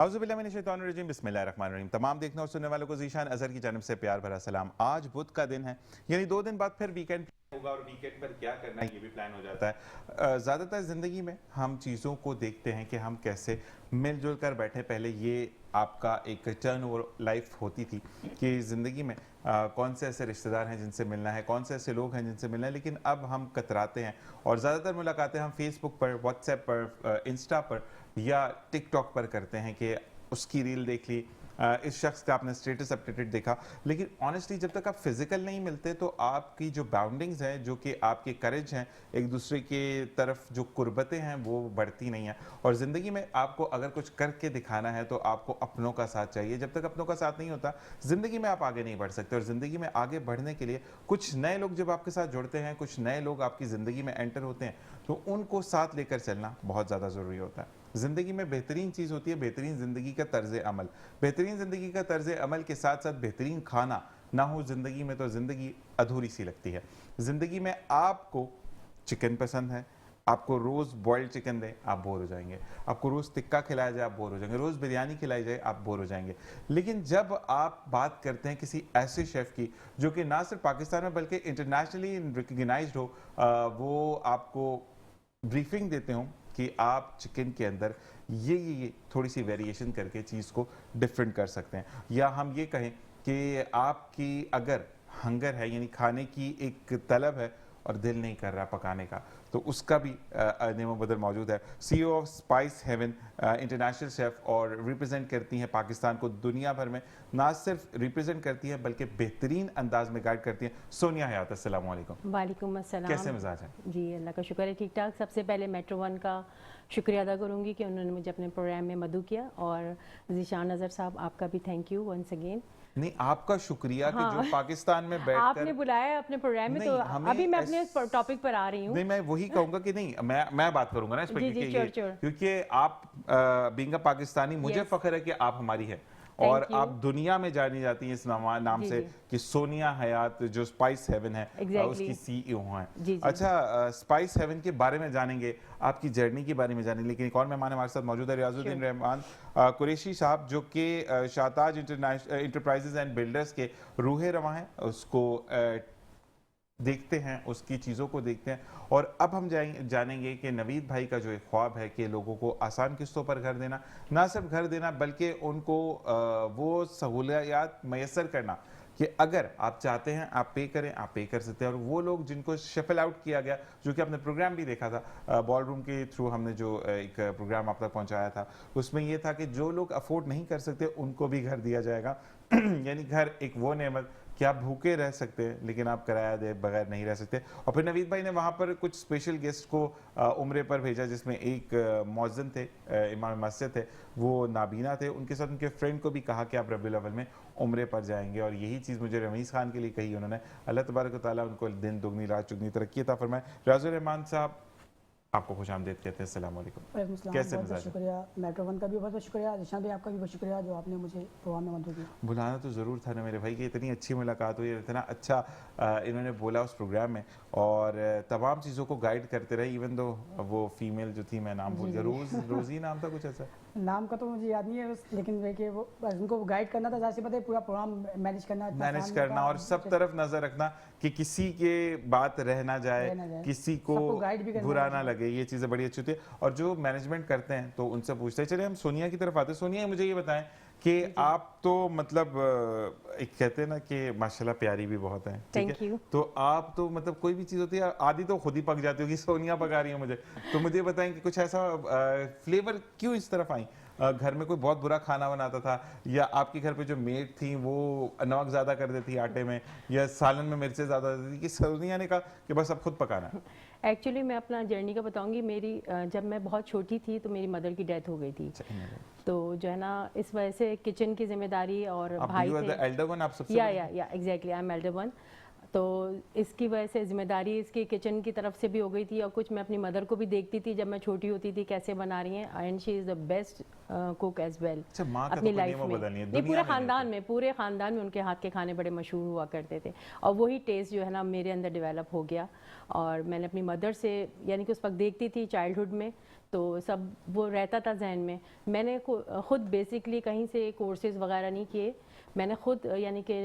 औज़ुबिल्लाहिमिनश्शैतानिर्रजीम बिस्मिल्लाहिर्रहमानिर्रहीम। तमाम देखने और सुनने वालों को ज़ीशान अज़हर की जानिब से प्यार भरा सलाम। आज बुध का दिन है, यानी 2 दिन बाद फिर वीकेंड होगा और वीकेंड पर क्या करना है ये भी प्लान हो जाता है। ज़्यादातर ज़िंदगी में हम चीज़ों को देखते हैं कि हम कैसे मिलजुल कर बैठे। पहले ये आपका एक टर्न ओवर लाइफ होती थी कि ज़िंदगी में कौन से ऐसे रिश्तेदार हैं जिनसे मिलना है, कौन से ऐसे लोग हैं जिनसे मिलना है, लेकिन अब हम कतराते हैं और ज़्यादातर मुलाकातें हम फेसबुक पर, व्हाट्सएप पर, इंस्टा पर या टिकटॉक पर करते हैं कि उसकी रील देख ली, इस शख्स का आपने स्टेटस अपडेटेड देखा। लेकिन ऑनेस्टली जब तक आप फिजिकल नहीं मिलते तो आपकी जो बाउंडिंग्स हैं, जो कि आपके करेज हैं, एक दूसरे के तरफ जो कुर्बतें हैं वो बढ़ती नहीं हैं। और ज़िंदगी में आपको अगर कुछ करके दिखाना है तो आपको अपनों का साथ चाहिए। जब तक अपनों का साथ नहीं होता ज़िंदगी में आप आगे नहीं बढ़ सकते। और ज़िंदगी में आगे बढ़ने के लिए कुछ नए लोग जब आपके साथ जुड़ते हैं, कुछ नए लोग आपकी ज़िंदगी में एंटर होते हैं, तो उनको साथ लेकर चलना बहुत ज़्यादा ज़रूरी होता है। ज़िंदगी में बेहतरीन चीज़ होती है बेहतरीन ज़िंदगी का तर्ज़ अमल। बेहतरीन ज़िंदगी का तर्ज़ अमल के साथ साथ बेहतरीन खाना ना हो ज़िंदगी में तो ज़िंदगी अधूरी सी लगती है। ज़िंदगी में आपको चिकन पसंद है, आपको रोज़ बॉइल्ड चिकन दें, आप बोर हो जाएंगे। आपको रोज़ टिक्का खिलाया जाए, आप बोर हो जाएंगे। रोज़ बिरयानी खिलाई जाए, आप बोर हो जाएंगे। लेकिन जब आप बात करते हैं किसी ऐसे शेफ़ की जो कि ना सिर्फ पाकिस्तान में बल्कि इंटरनेशनली रिकग्नाइज्ड हो, वो आपको ब्रीफिंग देते हो कि आप चिकन के अंदर ये थोड़ी सी वेरिएशन करके चीज़ को डिफरेंट कर सकते हैं, या हम ये कहें कि आपकी अगर हंगर है यानी खाने की एक तलब है और दिल नहीं कर रहा पकाने का, तो उसका भी नेमो बदल मौजूद है। CEO of Spice Haven, international chef, और रिप्रेजेंट करती हैं पाकिस्तान को दुनिया भर में। ना सिर्फ रिप्रेजेंट करती हैं बल्कि बेहतरीन अंदाज में गाइड करती हैं। सोनिया हयात, अस्सलाम वालेकुम। वालेकुम अस्सलाम। कैसे मिजाज हैं? जी अल्लाह का शुक्र है, ठीक ठाक। सबसे पहले मेट्रो वन का शुक्रिया अदा करूंगी कि उन्होंने मुझे अपने प्रोग्राम में मदऊ किया, और ज़ीशान अज़हर साहब आपका भी थैंक यू वंस अगेन। नहीं, आपका शुक्रिया कि हाँ। जो पाकिस्तान में बैठकर आपने बुलाया अपने प्रोग्राम में, तो अभी मैं अपने टॉपिक पर आ रही हूँ। नहीं, मैं वही कहूंगा कि नहीं, मैं बात करूंगा ना इस पर, जी जी, क्योंकि आप बीइंग अ पाकिस्तानी, मुझे फख्र है कि आप हमारी है और Thank you। आप दुनिया में जानी जाती हैं इस नाम से कि सोनिया हयात जो स्पाइस हेवन है, उसकी सीईओ हैं। अच्छा, स्पाइस हेवन के बारे में जानेंगे, आपकी जर्नी के बारे में जानेंगे, लेकिन एक और मेहमान हमारे साथ मौजूद है, रियाजुद्दीन रहमान कुरैशी साहब, जो कि शाहताज इंटरप्राइजेज एंड बिल्डर्स के रूहे रवां हैं। उसको देखते हैं, उसकी चीज़ों को देखते हैं। और अब हम जानेंगे कि नवीद भाई का जो एक ख्वाब है कि लोगों को आसान किस्तों पर घर देना, ना सिर्फ घर देना बल्कि उनको वो सहूलियात मैसर करना कि अगर आप चाहते हैं आप पे करें, आप पे कर सकते हैं। और वो लोग जिनको शफल आउट किया गया, जो कि आपने प्रोग्राम भी देखा था, बॉल रूम के थ्रू हमने जो एक प्रोग्राम आप तक पहुंचाया था, उसमें ये था कि जो लोग अफोर्ड नहीं कर सकते उनको भी घर दिया जाएगा। यानी घर एक वो नेमत कि आप भूखे रह सकते हैं लेकिन आप किराया दे बगैर नहीं रह सकते। और फिर नवीद भाई ने वहाँ पर कुछ स्पेशल गेस्ट को उम्रे पर भेजा, जिसमें एक मौज़िन थे, इमाम मस्जिद थे, वो नाबीना थे। उनके साथ उनके फ्रेंड को भी कहा कि आप रबीउल अव्वल में उम्रे पर जाएंगे, और यही चीज़ मुझे रमीज़ खान के लिए कही उन्होंने। अल्लाह तबारक व तआला उनको दिन दुगनी रात चुगनी तरक्की अता फरमाए। रियाजुर रहमान साहब, आपको खुशामदीद कहते हैं, अस्सलाम वालेकुम। कैसे बहुत बहुत शुक्रिया, मेट्रो वन का भी बहुत बहुत शुक्रिया, ज़ीशान भाई आपका भी बहुत शुक्रिया जो आपने मुझे प्रोग्राम में मदद किया। बुलाना तो ज़रूर था ना मेरे भाई, कि इतनी अच्छी मुलाकात हुई, इतना अच्छा इन्होंने बोला उस प्रोग्राम में, और तमाम चीज़ों को गाइड करते रहे। इवन दो वो फीमेल जो थी, मैं नाम भूल गया, रोज़ी नाम था कुछ ऐसा, नाम का तो मुझे याद नहीं है, लेकिन देखिए वो उनको गाइड करना था, ज़ाहिर सी बात है, पूरा प्रोग्राम मैनेज करना और सब तरफ नजर रखना कि किसी के बात रह ना जाए, किसी को बुरा ना लगे, ये चीज़ें बड़ी अच्छी होती है। और जो मैनेजमेंट करते हैं तो उनसे पूछते हैं। चलिए हम सोनिया की तरफ आते हैं। सोनिया, मुझे ये बताएं कि आप तो मतलब एक कहते हैं ना कि माशाल्लाह प्यारी भी बहुत हैं, ठीक है, तो आप तो मतलब कोई भी चीज़ होती है आधी तो खुद ही पक जाती होगी, सोनिया पका रही है मुझे, तो मुझे बताएं कि कुछ ऐसा फ्लेवर क्यों इस तरफ आई? घर में कोई बहुत बुरा खाना बनाता था, या आपके घर पे जो मेड थी वो नमक ज़्यादा कर देती आटे में, या सालन में मिर्चें ज़्यादा देती, कि सोनिया ने कहा कि बस अब खुद पकाना है? एक्चुअली मैं अपना जर्नी का बताऊंगी। मेरी जब मैं बहुत छोटी थी तो मेरी मदर की डेथ हो गई थी, तो जो है ना इस वजह से किचन की जिम्मेदारी, और भाई थे, या exactly, I am Elder one, तो इसकी वजह से जिम्मेदारी इसकी किचन की तरफ से भी हो गई थी, और कुछ मैं अपनी मदर को भी देखती थी जब मैं छोटी होती थी कैसे बना रही हैं, and she is the best cook as well अपनी लाइफ में। नहीं, पूरे ख़ानदान में उनके हाथ के खाने बड़े मशहूर हुआ करते थे, और वही टेस्ट जो है ना मेरे अंदर डेवलप हो गया। और मैंने अपनी मदर से, यानी कि उस वक्त देखती थी चाइल्डहुड में तो सब वो रहता था जहन में। मैंने खुद बेसिकली कहीं से कोर्सेज वगैरह नहीं किए, मैंने खुद यानी कि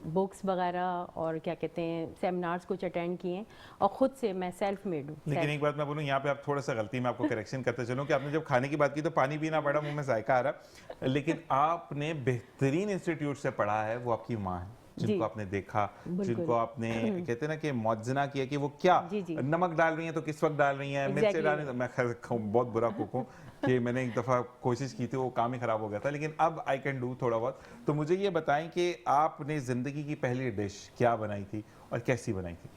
बुक्स वगैरह और क्या कहते हैं सेमिनार्स कुछ अटेंड किए और खुद से मैं सेल्फ मेड हूँ। लेकिन एक बात मैं बोलूँ यहाँ पे आप थोड़ा सा गलती में आपको करेक्शन करते चलूँ कि आपने जब खाने की बात की तो पानी पीना पड़ा, मुंह में जायका आ रहा, लेकिन आपने बेहतरीन इंस्टीट्यूट से पढ़ा है, वो आपकी माँ है जिनको आपने देखा, जिनको आपने कहते हैं ना कि मौजना किया कि वो क्या नमक डाल रही हैं तो किस वक्त डाल रही हैं, मिर्च डाल रही हैं। मैं खैर बहुत बुरा कुक हूँ कि मैंने एक दफ़ा कोशिश की थी, वो काम ही ख़राब हो गया था, लेकिन अब आई कैन डू थोड़ा बहुत। तो मुझे ये बताएं कि आपने ज़िंदगी की पहली डिश क्या बनाई थी और कैसी बनाई थी?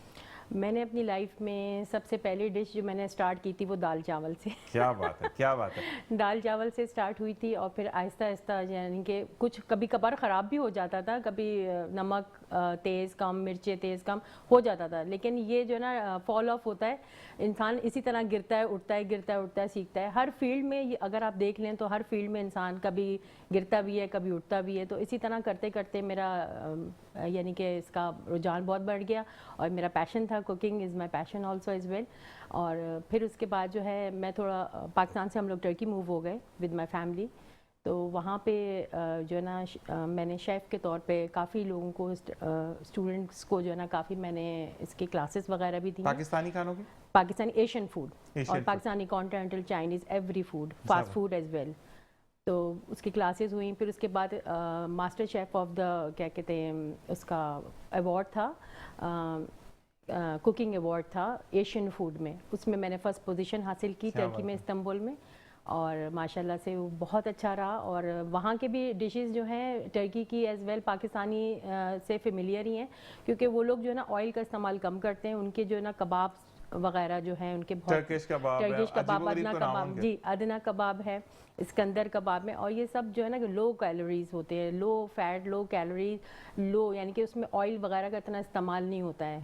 मैंने अपनी लाइफ में सबसे पहली डिश जो मैंने स्टार्ट की थी वो दाल चावल से। क्या बात है, क्या बात है। दाल चावल से स्टार्ट हुई थी और फिर आहिस्ता आहिस्ता यानी कि कुछ कभी कभार ख़राब भी हो जाता था, कभी नमक तेज़ कम, मिर्चें तेज़ कम हो जाता था, लेकिन ये जो ना फॉल ऑफ होता है, इंसान इसी तरह गिरता है उठता है, गिरता है उठता है, सीखता है। हर फील्ड में अगर आप देख लें तो हर फील्ड में इंसान कभी गिरता भी है, कभी उठता भी है। तो इसी तरह करते करते मेरा यानी कि इसका रुझान बहुत बढ़ गया और मेरा पैशन था, cooking is my passion also as well. और फिर उसके बाद जो है मैं थोड़ा पाकिस्तान से हम लोग टर्की मूव हो गए विद माई फैमिली। तो वहाँ पे जो है ना मैंने शेफ़ के तौर पे काफ़ी लोगों को स्टूडेंट्स को जो है ना काफ़ी मैंने इसकी क्लासेस वगैरह भी दी। पाकिस्तानी खानों की, पाकिस्तानी एशियन फूड और Pakistani continental Chinese every food, fast food as well. तो उसकी क्लासेस हुई। फिर उसके बाद मास्टर शेफ़ ऑफ द क्या कहते हैं उसका अवार्ड था, कुकिंग अवार्ड था एशियन फूड में, उसमें मैंने फ़र्स्ट पोजीशन हासिल की टर्की में, इस्तांबुल में। और माशाल्लाह से वो बहुत अच्छा रहा। और वहाँ के भी डिशेस जो हैं टर्की की एज़ वेल पाकिस्तानी से फेमिलियर ही हैं, क्योंकि वो लोग जो है ना ऑयल का इस्तेमाल कम करते हैं। उनके जो है ना कबाब वगैरह जो हैं उनके बहुत टर्किश कबाब, अदना कबाब, जी अदना कबाब है, इस्कंदर कबाब में। और ये सब जो है ना लो कैलोरीज होते हैं, लो फैट, लो कैलोरीज, लो यानी कि उसमें ऑयल वगैरह का इतना इस्तेमाल नहीं होता है।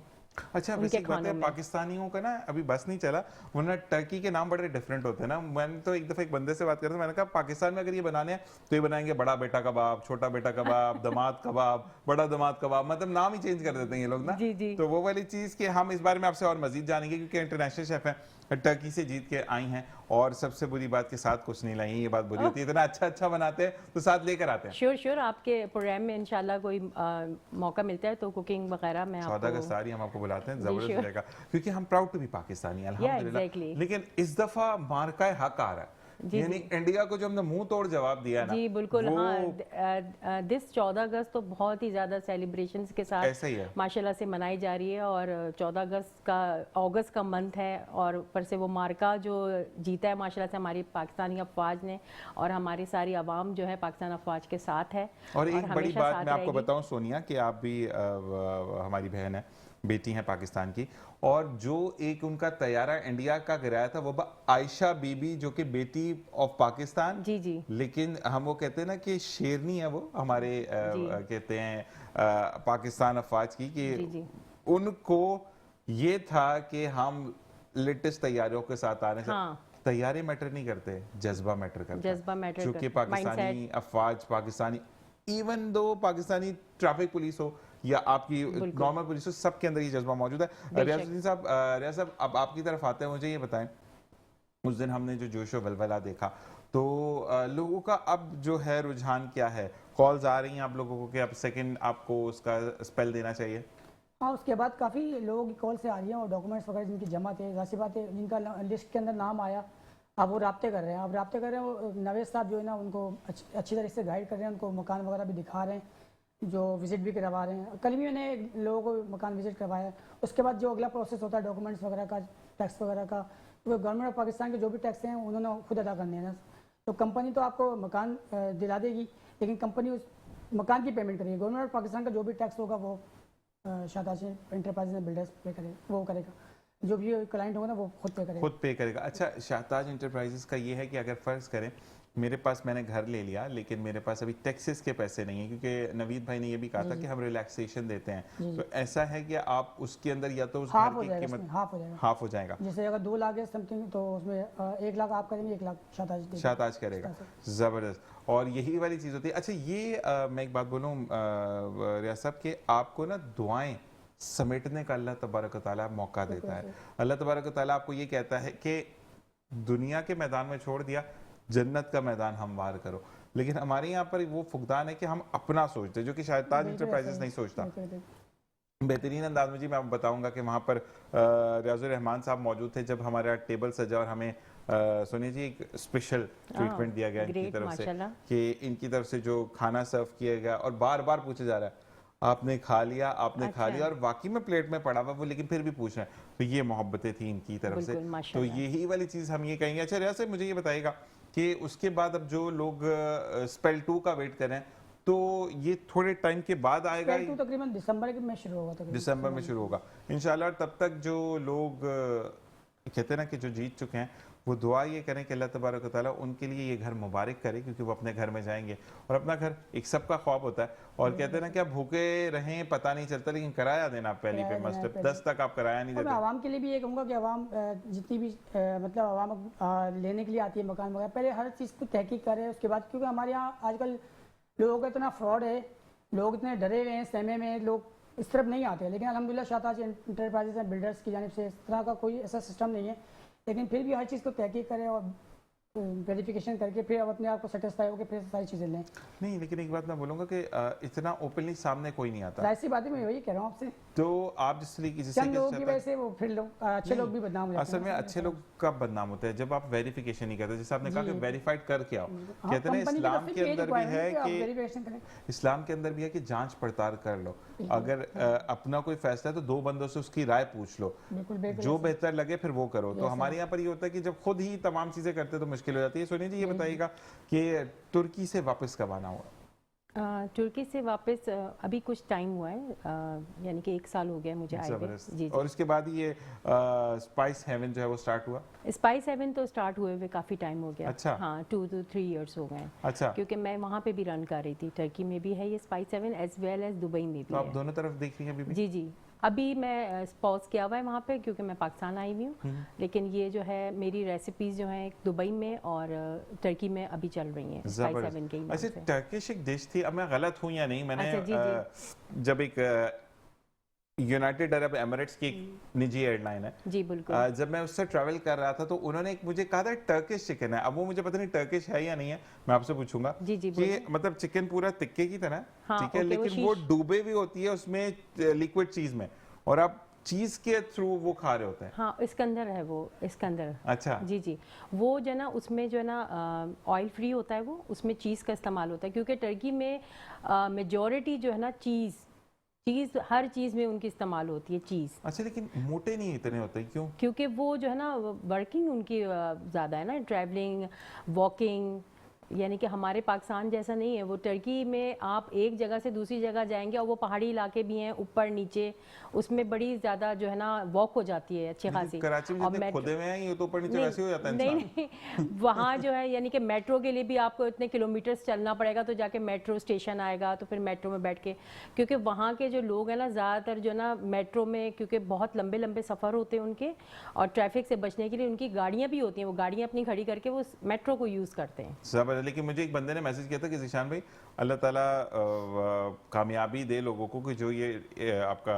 अच्छा, बेसिक बात है पाकिस्तानियों का ना अभी बस नहीं चला, वरना टर्की के नाम बड़े डिफरेंट होते हैं ना। मैंने तो एक दफा एक बंदे से बात कर रहा था, मैंने कहा पाकिस्तान में अगर ये बनाने हैं तो ये बनाएंगे बड़ा बेटा कबाब, छोटा बेटा कबाब, दामाद कबाब, बड़ा दामाद कबाब, मतलब नाम ही चेंज कर देते हैं ये लोग ना। जी जी। तो वो वाली चीज कि हम इस बारे में आपसे और मजीद जानेंगे, क्योंकि इंटरनेशनल शेफ हैं, टर्की से जीत के आई हैं और सबसे बुरी बात के साथ कुछ नहीं लाई, ये बात बुरी होती है। इतना अच्छा अच्छा बनाते हैं तो साथ लेकर आते हैं। श्योर श्योर, आपके प्रोग्राम में इंशाल्लाह कोई मौका मिलता है तो कुकिंग वगैरह में आपको 14 अगस्त सारी हम आपको बुलाते हैं, जबरदस्त रहेगा, क्योंकि हम प्राउड टू बी पाकिस्तानी अल्हम्दुलिल्लाह। लेकिन इस दफा मार्का हक आ रहा है, यानी इंडिया को जो हमने मुंह तोड़ जवाब दिया ना। जी बिल्कुल, हाँ। दिस 14 अगस्त तो बहुत ही ज़्यादा सेलिब्रेशंस के साथ माशाल्लाह से मनाई जा रही है। और 14 अगस्त का अगस्त का मंथ है और ऊपर से वो मार्का जो जीता है माशाल्लाह से हमारी पाकिस्तानी अफवाज ने, और हमारी सारी आवाम जो है पाकिस्तान अफवाज के साथ है। और एक बड़ी बात मैं आपको बताऊँ सोनिया, कि आप भी हमारी बहन है, बेटी हैं पाकिस्तान की, और जो एक उनका तैयारा इंडिया का गिराया था वो आयशा बीबी, जो कि बेटी ऑफ पाकिस्तान, जी जी, लेकिन हम वो कहते हैं ना कि शेरनी है वो हमारे कहते हैं पाकिस्तान अफवाज की, कि जी जी। उनको ये था कि हम लेटेस्ट तैयारियों के साथ आने से, तैयारी मैटर नहीं करते, जज्बा मैटर करता है। जज्बा मैटर, क्योंकि Pakistani अफवाज, Pakistani even though Pakistani traffic police हो या आपकी नॉर्मल पुलिस हो, सबके अंदर ये जज्बा मौजूद है। रियाजुद्दीन साहब, अब आपकी तरफ आते हैं, मुझे ये बताएं, उस दिन हमने जो जोश और वलवला देखा, तो लोगों का अब जो है रुझान क्या है? कॉल्स आ रही हैं आप लोगों को कि अब सेकंड आपको उसका स्पेल देना चाहिए? हाँ, उसके बाद काफ़ी लोगों की कॉल से आ रही हैं और डॉक्यूमेंट्स वगैरह जिनकी जमा थे, जाहिर बात है जिनका लिस्ट के अंदर नाम आया, अब वो राब्ते कर रहे हैं। अब राब्ते कर रहे हैं, वो नवेद साहब जो है ना उनको अच्छी तरह से गाइड कर रहे हैं, उनको मकान वगैरह भी दिखा रहे हैं, जो विज़िट भी करवा रहे हैं। कल भी मैंने लोगों को मकान विज़िट करवाया। उसके बाद जो अगला प्रोसेस होता है डॉक्यूमेंट्स वगैरह का, टैक्स वगैरह का, तो गवर्नमेंट ऑफ पाकिस्तान के जो भी टैक्स हैं उन्होंने खुद अदा करने हैं ना। तो कंपनी तो आपको मकान दिला देगी, लेकिन कंपनी उस मकान की पेमेंट करेगी। गवर्नमेंट ऑफ पाकिस्तान का जो भी टैक्स होगा वो शाताज इंटरप्राइजेज ने बिल्डर्स पे करेगा, वो करेगा। जो भी क्लाइंट होगा ना वो खुद पे करेगा। अच्छा, शाताज इंटरप्राइजेस का ये है कि अगर फ़र्ज़ करें मेरे पास, मैंने घर ले लिया लेकिन मेरे पास अभी टैक्सेस के पैसे नहीं है, क्योंकि नवीद भाई ने ये भी कहा था कि हम रिलैक्सेशन देते हैं, तो ऐसा है कि आप उसके अंदर या तो उस घर की कीमत हाफ हो जाएगा। जैसे अगर 2 लाख है समथिंग, तो उसमें 1 लाख आप करेंगे, 1 लाख शाताज करेगा। ज़बरदस्त। और यही वाली चीज़ होती है। अच्छा, ये मैं एक बात बोलूँ रियाज साहब, कि आपको ना दुआएं समेटने का अल्लाह तबारक व तआला मौका देता है। अल्लाह तबारक व तआला आपको ये कहता है कि दुनिया के मैदान में छोड़ दिया, जन्नत का मैदान हमवार करो। लेकिन हमारे यहाँ पर वो फुकदान है कि हम अपना सोचते हैं, जो कि शायद ताज इंटरप्राइजेस नहीं सोचता। बेहतरीन अंदाज में जी मैं आपको बताऊंगा कि वहाँ पर रियाजुर रहमान साहब मौजूद थे जब हमारा टेबल सजा और हमें सोनिया जी एक स्पेशल ट्रीटमेंट दिया गया इनकी तरफ से, कि इनकी तरफ से जो खाना सर्व किया गया और बार बार पूछा जा रहा है आपने खा लिया, आपने खा लिया, और वाकई में प्लेट में पड़ा हुआ वो, लेकिन फिर भी पूछ रहे हैं। तो ये मोहब्बतें थी इनकी तरफ से, तो यही वाली चीज हम ये कहेंगे। अच्छा रियाज, मुझे ये बताइएगा कि उसके बाद अब जो लोग स्पेल 2 का वेट करें, तो ये थोड़े टाइम के बाद आएगा, तकरीबन दिसंबर में शुरू होगा, दिसंबर में शुरू होगा इंशाल्लाह। तब तक जो लोग कहते हैं ना कि जो जीत चुके हैं, वो दुआ ये करें कि अल्लाह तबारक व तआला उनके लिए ये घर मुबारक करे, क्योंकि वो अपने घर में जाएंगे और अपना घर एक सबका ख्वाब होता है। और कहते हैं ना कि आप भूखे रहें पता नहीं चलता, लेकिन किराया देना पहली पे मस्ट है, 10 तक आप किराया नहीं देते। आवाम के लिए भी ये कहूँगा कि आवाम जितनी भी मतलब आवाम लेने के लिए आती है मकान वगैरह, पहले हर चीज़ को तहकीक करें उसके बाद, क्योंकि हमारे यहाँ आजकल लोगों का इतना फ्रॉड है, लोग इतने डरे हुए हैं, सहमे में, लोग इस तरफ नहीं आते। लेकिन अल्हम्दुलिल्लाह शाताज इंटरप्राइजेज एंड बिल्डर्स की जानिब से इस तरह का कोई ऐसा सिस्टम नहीं है, लेकिन फिर भी हर चीज़ को तहकीक करें और वेरिफिकेशन करके फिर अब अपने आप को सेटिस्फाई होकर फिर सारी चीज़ें लें। नहीं, लेकिन एक बात मैं बोलूँगा कि इतना ओपनली सामने कोई नहीं आता। ऐसी बातें मैं वही कह रहा हूँ आपसे। तो आप जिस तरीके से चंद लोगों की वजह से वो फिर लोग अच्छे लोग भी बदनाम हो जाते हैं। असल में अच्छे लोग कब बदनाम होते हैं? जब आप वेरिफिकेशन नहीं करते। जैसे आपने कहा कि वेरीफाइड करके आओ। कहते हैं इस्लाम के अंदर भी है कि इस्लाम के अंदर भी है कि जांच पड़ताल कर लो। अगर अपना कोई फैसला है तो 2 बंदों से उसकी राय पूछ लो, जो बेहतर लगे फिर वो करो। तो हमारे यहाँ पर ये होता है कि जब खुद ही तमाम चीजें करते तो मुश्किल हो जाती है। सोनिया जी ये बताइएगा कि तुर्की से वापस कब आना हुआ? तुर्की से वापस अभी कुछ टाइम हुआ है, यानी कि 1 साल हो गया मुझे आए हुए। जी। और इसके बाद ये स्पाइस हेवन जो है वो स्टार्ट हुआ? स्पाइस हेवन तो स्टार्ट हुए हुए काफ़ी टाइम हो गया। अच्छा। हाँ, 2 to 3 years हो गए। अच्छा। क्योंकि मैं वहाँ पे भी रन कर रही थी, टर्की में भी है ये Spice Haven as well as Dubai में भी। तो आप दोनों तरफ देख रही हैं अभी? जी जी, अभी मैं पॉज किया हुआ है वहाँ पे क्योंकि मैं पाकिस्तान आई हुई हूँ, लेकिन ये जो है मेरी रेसिपीज जो हैं दुबई में और टर्की में अभी चल रही हैं स्पाइस हेवन के नाम से। अच्छा, टर्किश एक डिश थी, अब मैं गलत हूँ या नहीं, मैंने अच्छा, जी। जब एक यूनाइटेड अरब एमिरेट्स की निजी एयरलाइन है, जी बिल्कुल, जब मैं उससे ट्रैवल कर रहा था तो उन्होंने मुझे कहा था टर्किश चिकन है। अब वो मुझे पता नहीं टर्किश है या नहीं है, मैं आपसे पूछूंगा। जी जी, कि मतलब चिकन पूरा टिक्के की तरह, हाँ, ठीक है, लेकिन वो डूबे भी होती है उसमें लिक्विड चीज में, और आप चीज के थ्रू वो खा रहे होते हैं। हाँ, इसके अंदर है वो, इसके अंदर। अच्छा। जी जी, वो जो है ना उसमें जो है ना ऑयल फ्री होता है, वो उसमें चीज़ का इस्तेमाल होता है, क्योंकि टर्की में मेजॉरिटी जो है ना चीज़ हर चीज़ में उनकी इस्तेमाल होती है चीज़। अच्छा, लेकिन मोटे नहीं इतने होते, क्यों? क्योंकि वो जो है ना वर्किंग उनकी ज़्यादा है ना, ट्रैवलिंग, वॉकिंग, यानी कि हमारे पाकिस्तान जैसा नहीं है। वो टर्की में आप एक जगह से दूसरी जगह जाएंगे और वो पहाड़ी इलाके भी हैं, ऊपर नीचे, उसमें बड़ी ज़्यादा जो है ना वॉक हो जाती है अच्छी खासी। कराची में जितने खुदे हुए हैं ये तो ऊपर नीचे वैसे हो जाता है इंसान। नहीं वहाँ जो है यानी कि मेट्रो के लिए भी आपको इतने किलोमीटर्स चलना पड़ेगा, तो जाके मेट्रो स्टेशन आएगा तो फिर मेट्रो में बैठ के, क्योंकि वहाँ के जो लोग हैं ना ज़्यादातर जो ना मेट्रो में, क्योंकि बहुत लंबे लंबे सफ़र होते हैं उनके, और ट्रैफिक से बचने के लिए उनकी गाड़ियाँ भी होती हैं, वो गाड़ियाँ अपनी खड़ी करके वो मेट्रो को यूज़ करते हैं। लेकिन मुझे एक बंदे ने मैसेज किया था कि ज़ीशान भाई अल्लाह ताला कामयाबी दे लोगों को कि जो ये आपका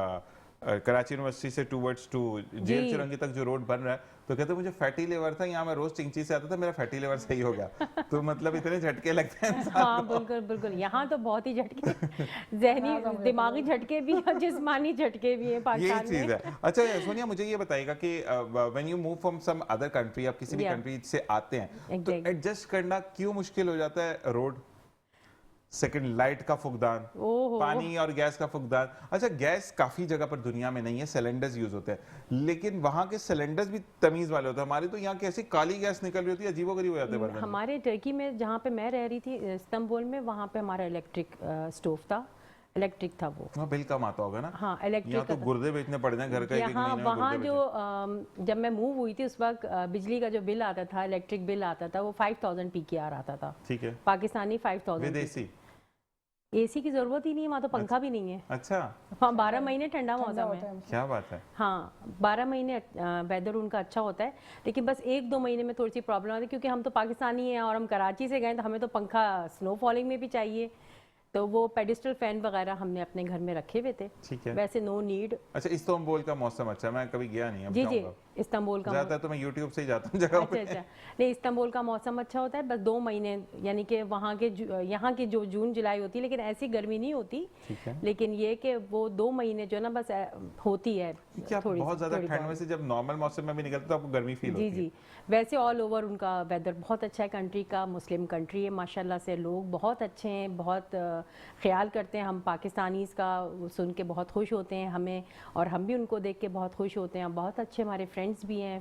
कराची यूनिवर्सिटी से टूवर्ड्स टू जेल चिरंगी तक जो रोड बन रहा है, तो कहते मुझे फैटी लिवर था, यहाँ मैं रोज चिंची से आता था, मेरा फैटी लिवर सही हो गया। तो मतलब इतने झटके लगते हैं। हाँ बिल्कुल बिल्कुल, यहाँ तो बहुत ही झटके, जहनी दिमागी झटके भी और जिस्मानी झटके भी है पाकिस्तान में। ये चीज है। अच्छा सोनिया, मुझे ये बताइएगा कि when you move from some other country, आप किसी भी कंट्री से आते हैं, तो एडजस्ट करना क्यों मुश्किल हो जाता है? रोड, सेकंड लाइट का फुकदान, पानी और गैस का फुकदान। अच्छा, गैस काफी जगह पर दुनिया में नहीं है, सिलेंडर्स यूज होते हैं, लेकिन वहां के सिलेंडर्स भी तमीज वाले होते हैं। हमारे तो यहाँ कैसी काली गैस निकल रही होती है, अजीबोगरीब हो जाते हैं। हमारे टर्की में जहाँ पे मैं रह रही थी इस्तांबुल में, वहाँ पे हमारा इलेक्ट्रिक स्टोव था, इलेक्ट्रिक था वो। बिल कम आता होगा ना? हाँ, इलेक्ट्रिक। यहाँ तो गुर्दे बेचने पड़ जाए घर का, एक महीने में वहाँ जो जब मैं मूव हुई थी उस वक्त बिजली का जो बिल आता था, इलेक्ट्रिक बिल आता था, वो 5000 PKR आता था। ठीक है, पाकिस्तानी 5000। विदेशी एसी की जरूरत ही नहीं है वहाँ, तो पंखा भी नहीं है। अच्छा। हाँ, 12 महीने ठंडा मौसम है। क्या बात है। हाँ, 12 महीने वेदर उनका अच्छा होता है, लेकिन बस 1-2 महीने में थोड़ी सी प्रॉब्लम आती है, क्योंकि हम तो पाकिस्तानी हैं और हम कराची से गए, तो हमें तो पंखा स्नो फॉलिंग में भी चाहिए, तो वो पेडिस्टल फैन वगैरह हमने अपने घर में रखे हुए थे। ठीक है, वैसे नो नीड। अच्छा, इस्तांबुल का मौसम अच्छा, मैं कभी गया नहीं। जी जी, इस्तांबुल का ज़्यादातर तो मैं यूट्यूब से ही जाता हूँ जगह पे। अच्छा। नहीं, इस्तांबुल का मौसम अच्छा होता है, बस 2 महीने, यानी कि वहाँ के यहाँ की जो जून जुलाई होती है, लेकिन ऐसी गर्मी नहीं होती। ठीक है। लेकिन ये कि वो 2 महीने जो है ना बस होती है क्या बहुत ज़्यादा ठंड में से जब नॉर्मल मौसम में भी निकलते तो आपको गर्मी फील होती है? जी। वैसे ऑल ओवर उनका वेदर बहुत अच्छा है, कंट्री का, मुस्लिम कंट्री है माशाल्लाह से, लोग बहुत अच्छे हैं, बहुत ख्याल करते हैं। हम पाकिस्तानीज़ का सुन के बहुत खुश होते हैं हमें, और हम भी उनको देख के बहुत खुश होते हैं। बहुत अच्छे हमारे फ्रेंड्स भी हैं,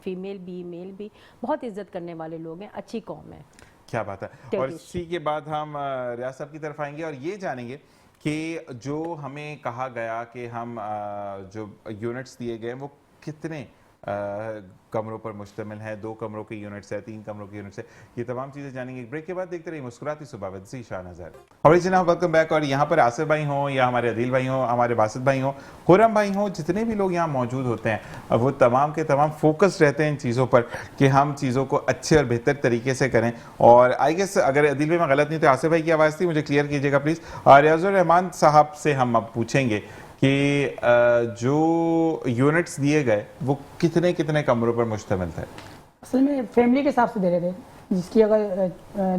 फीमेल भी मेल भी, बहुत इज्जत करने वाले लोग हैं, अच्छी कौम है। क्या बात है। और इसी के बाद हम रियाज साहब की तरफ आएंगे और ये जानेंगे कि जो हमें कहा गया कि हम जो यूनिट्स दिए गए वो कितने कमरों पर मुश्तमिल है, 2 कमरों के यूनिट्स है, 3 कमरों के यूनिट्स है, ये तमाम चीज़ें जानेंगे। ब्रेक के बाद देखते रहिए मुस्कुराती सुबह विद ज़ीशान अज़हर। और जनाब वेलकम बैक। और यहाँ पर आसिफ भाई हों या हमारे अदील भाई हों, हमारे बासित भाई हों, खुरम भाई हों, जितने भी लोग यहाँ मौजूद होते हैं वो तमाम के तमाम फोकस्ड रहते हैं इन चीज़ों पर कि हम चीज़ों को अच्छे और बेहतर तरीके से करें। और आई गेस अगर अदील भाई में गलत नहीं तो आसिफ भाई की आवाज़ थी, मुझे क्लियर कीजिएगा प्लीज़। रियाजुर रहमान साहब से हम अब पूछेंगे कि जो यूनिट्स दिए गए वो कितने कितने कमरों पर मुश्तमिल थे? असल में फैमिली के हिसाब से दे रहे थे, जिसकी अगर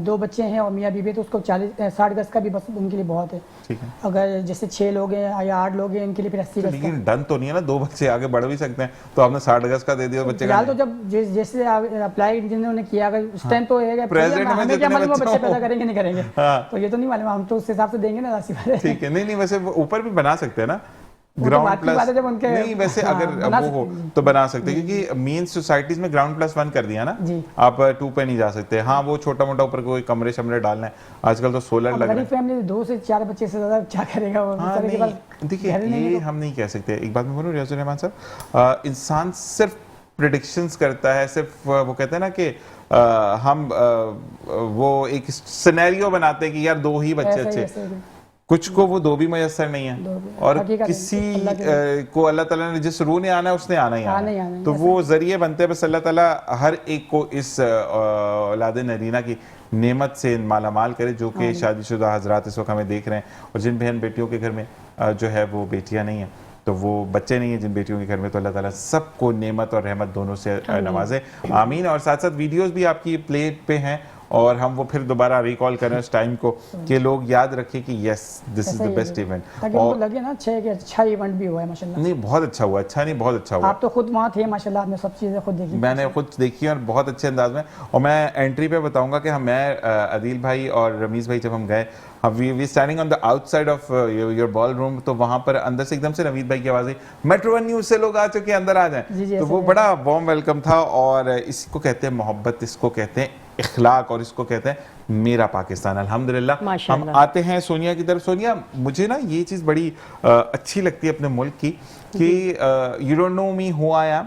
2 बच्चे हैं और मियाँ बीवी तो उसको 60 गज का भी बस उनके लिए बहुत है। ठीक है। अगर जैसे 6 लोग हैं या 8 लोग हैं, इनके लिए फिर 80 गज। लेकिन डन तो नहीं है ना, 2 बच्चे आगे बढ़ भी सकते हैं, तो आपने 60 गज का दे दिया बच्चे का। तो जब जैसे अप्लाई जिन्होंने किया, अगर उस टाइम तो हमें क्या मालूम बच्चे पैदा करेंगे नहीं करेंगे, तो ये तो नहीं मालूम, हम तो उस हिसाब से देंगे ना। ठीक है। नहीं वैसे ऊपर भी बना सकते हैं ना, ग्राउंड प्लस नहीं, वैसे अगर वो हो तो बना सकते हैं, क्योंकि मेन सोसाइटीज में ग्राउंड प्लस 1 कर दिया ना, आप 2 पे नहीं जा सकते। हाँ, वो छोटा मोटा ऊपर कोई कमरे शमरे डालना है, आजकल तो सोलर लग रहा है। फैमिली 2 से 4 बच्चे से ज्यादा क्या करेगा वो? देखिए ये हम नहीं कह सकते। एक बात मैं बोलूं रियाजुर रहमान साहब, इंसान सिर्फ प्रेडिक्शंस करता है, सिर्फ वो कहते हैं ना कि हम वो एक सिनेरियो बनाते हैं कि यार 2 ही बच्चे अच्छे, कुछ को वो 2 भी मयसर नहीं है, और किसी को अल्लाह ताला ने जिस रूह ने आना है उसने आना ही आना है, तो वो जरिए बनते हैं। बस अल्लाह ताला हर एक को इस औलाद नरीना की नेमत से मालामाल करे, जो कि शादीशुदा हजरात इस वक्त हमें देख रहे हैं, और जिन बहन बेटियों के घर में जो है वो बेटियां नहीं है, तो वो बच्चे नहीं है जिन बेटियों के घर में, तो अल्लाह ताला सबको नेमत और रहमत दोनों से नवाजे, आमीन। और साथ साथ वीडियोस भी आपकी प्ले पे हैं, और हम वो फिर दोबारा रिकॉल करें उस टाइम को कि लोग याद रखें कि yes this is the best event, ताकि उनको लगे ना कि अच्छा इवेंट भी हुआ है माशाल्लाह। नहीं बहुत अच्छा हुआ, अच्छा नहीं बहुत अच्छा हुआ। आप तो खुद वहाँ थे माशाल्लाह, आपने सब चीज़ें खुद देखी। मैंने खुद देखी और बहुत अच्छे अंदाज में। और मैं एंट्री पे बताऊंगा कि मैं अदील भाई और रमीज़ भाई जब हम गए, we standing on the outside of your ball room, तो वहाँ पर अंदर से एकदम से नवीद भाई की आवाज़ आई, मेट्रो 1 न्यूज़ से लोग आ चुके हैं, अंदर आ जाएं। तो वो बड़ा वार्म वेलकम था। और इसको कहते हैं मोहब्बत, इसको कहते हैं इखलाक, और इसको कहते हैं मेरा पाकिस्तान। अल्हम्दुलिल्लाह हम आते हैं सोनिया की तरफ। सोनिया, मुझे ना ये चीज़ बड़ी अच्छी लगती है अपने मुल्क की कि you don't know me who I am.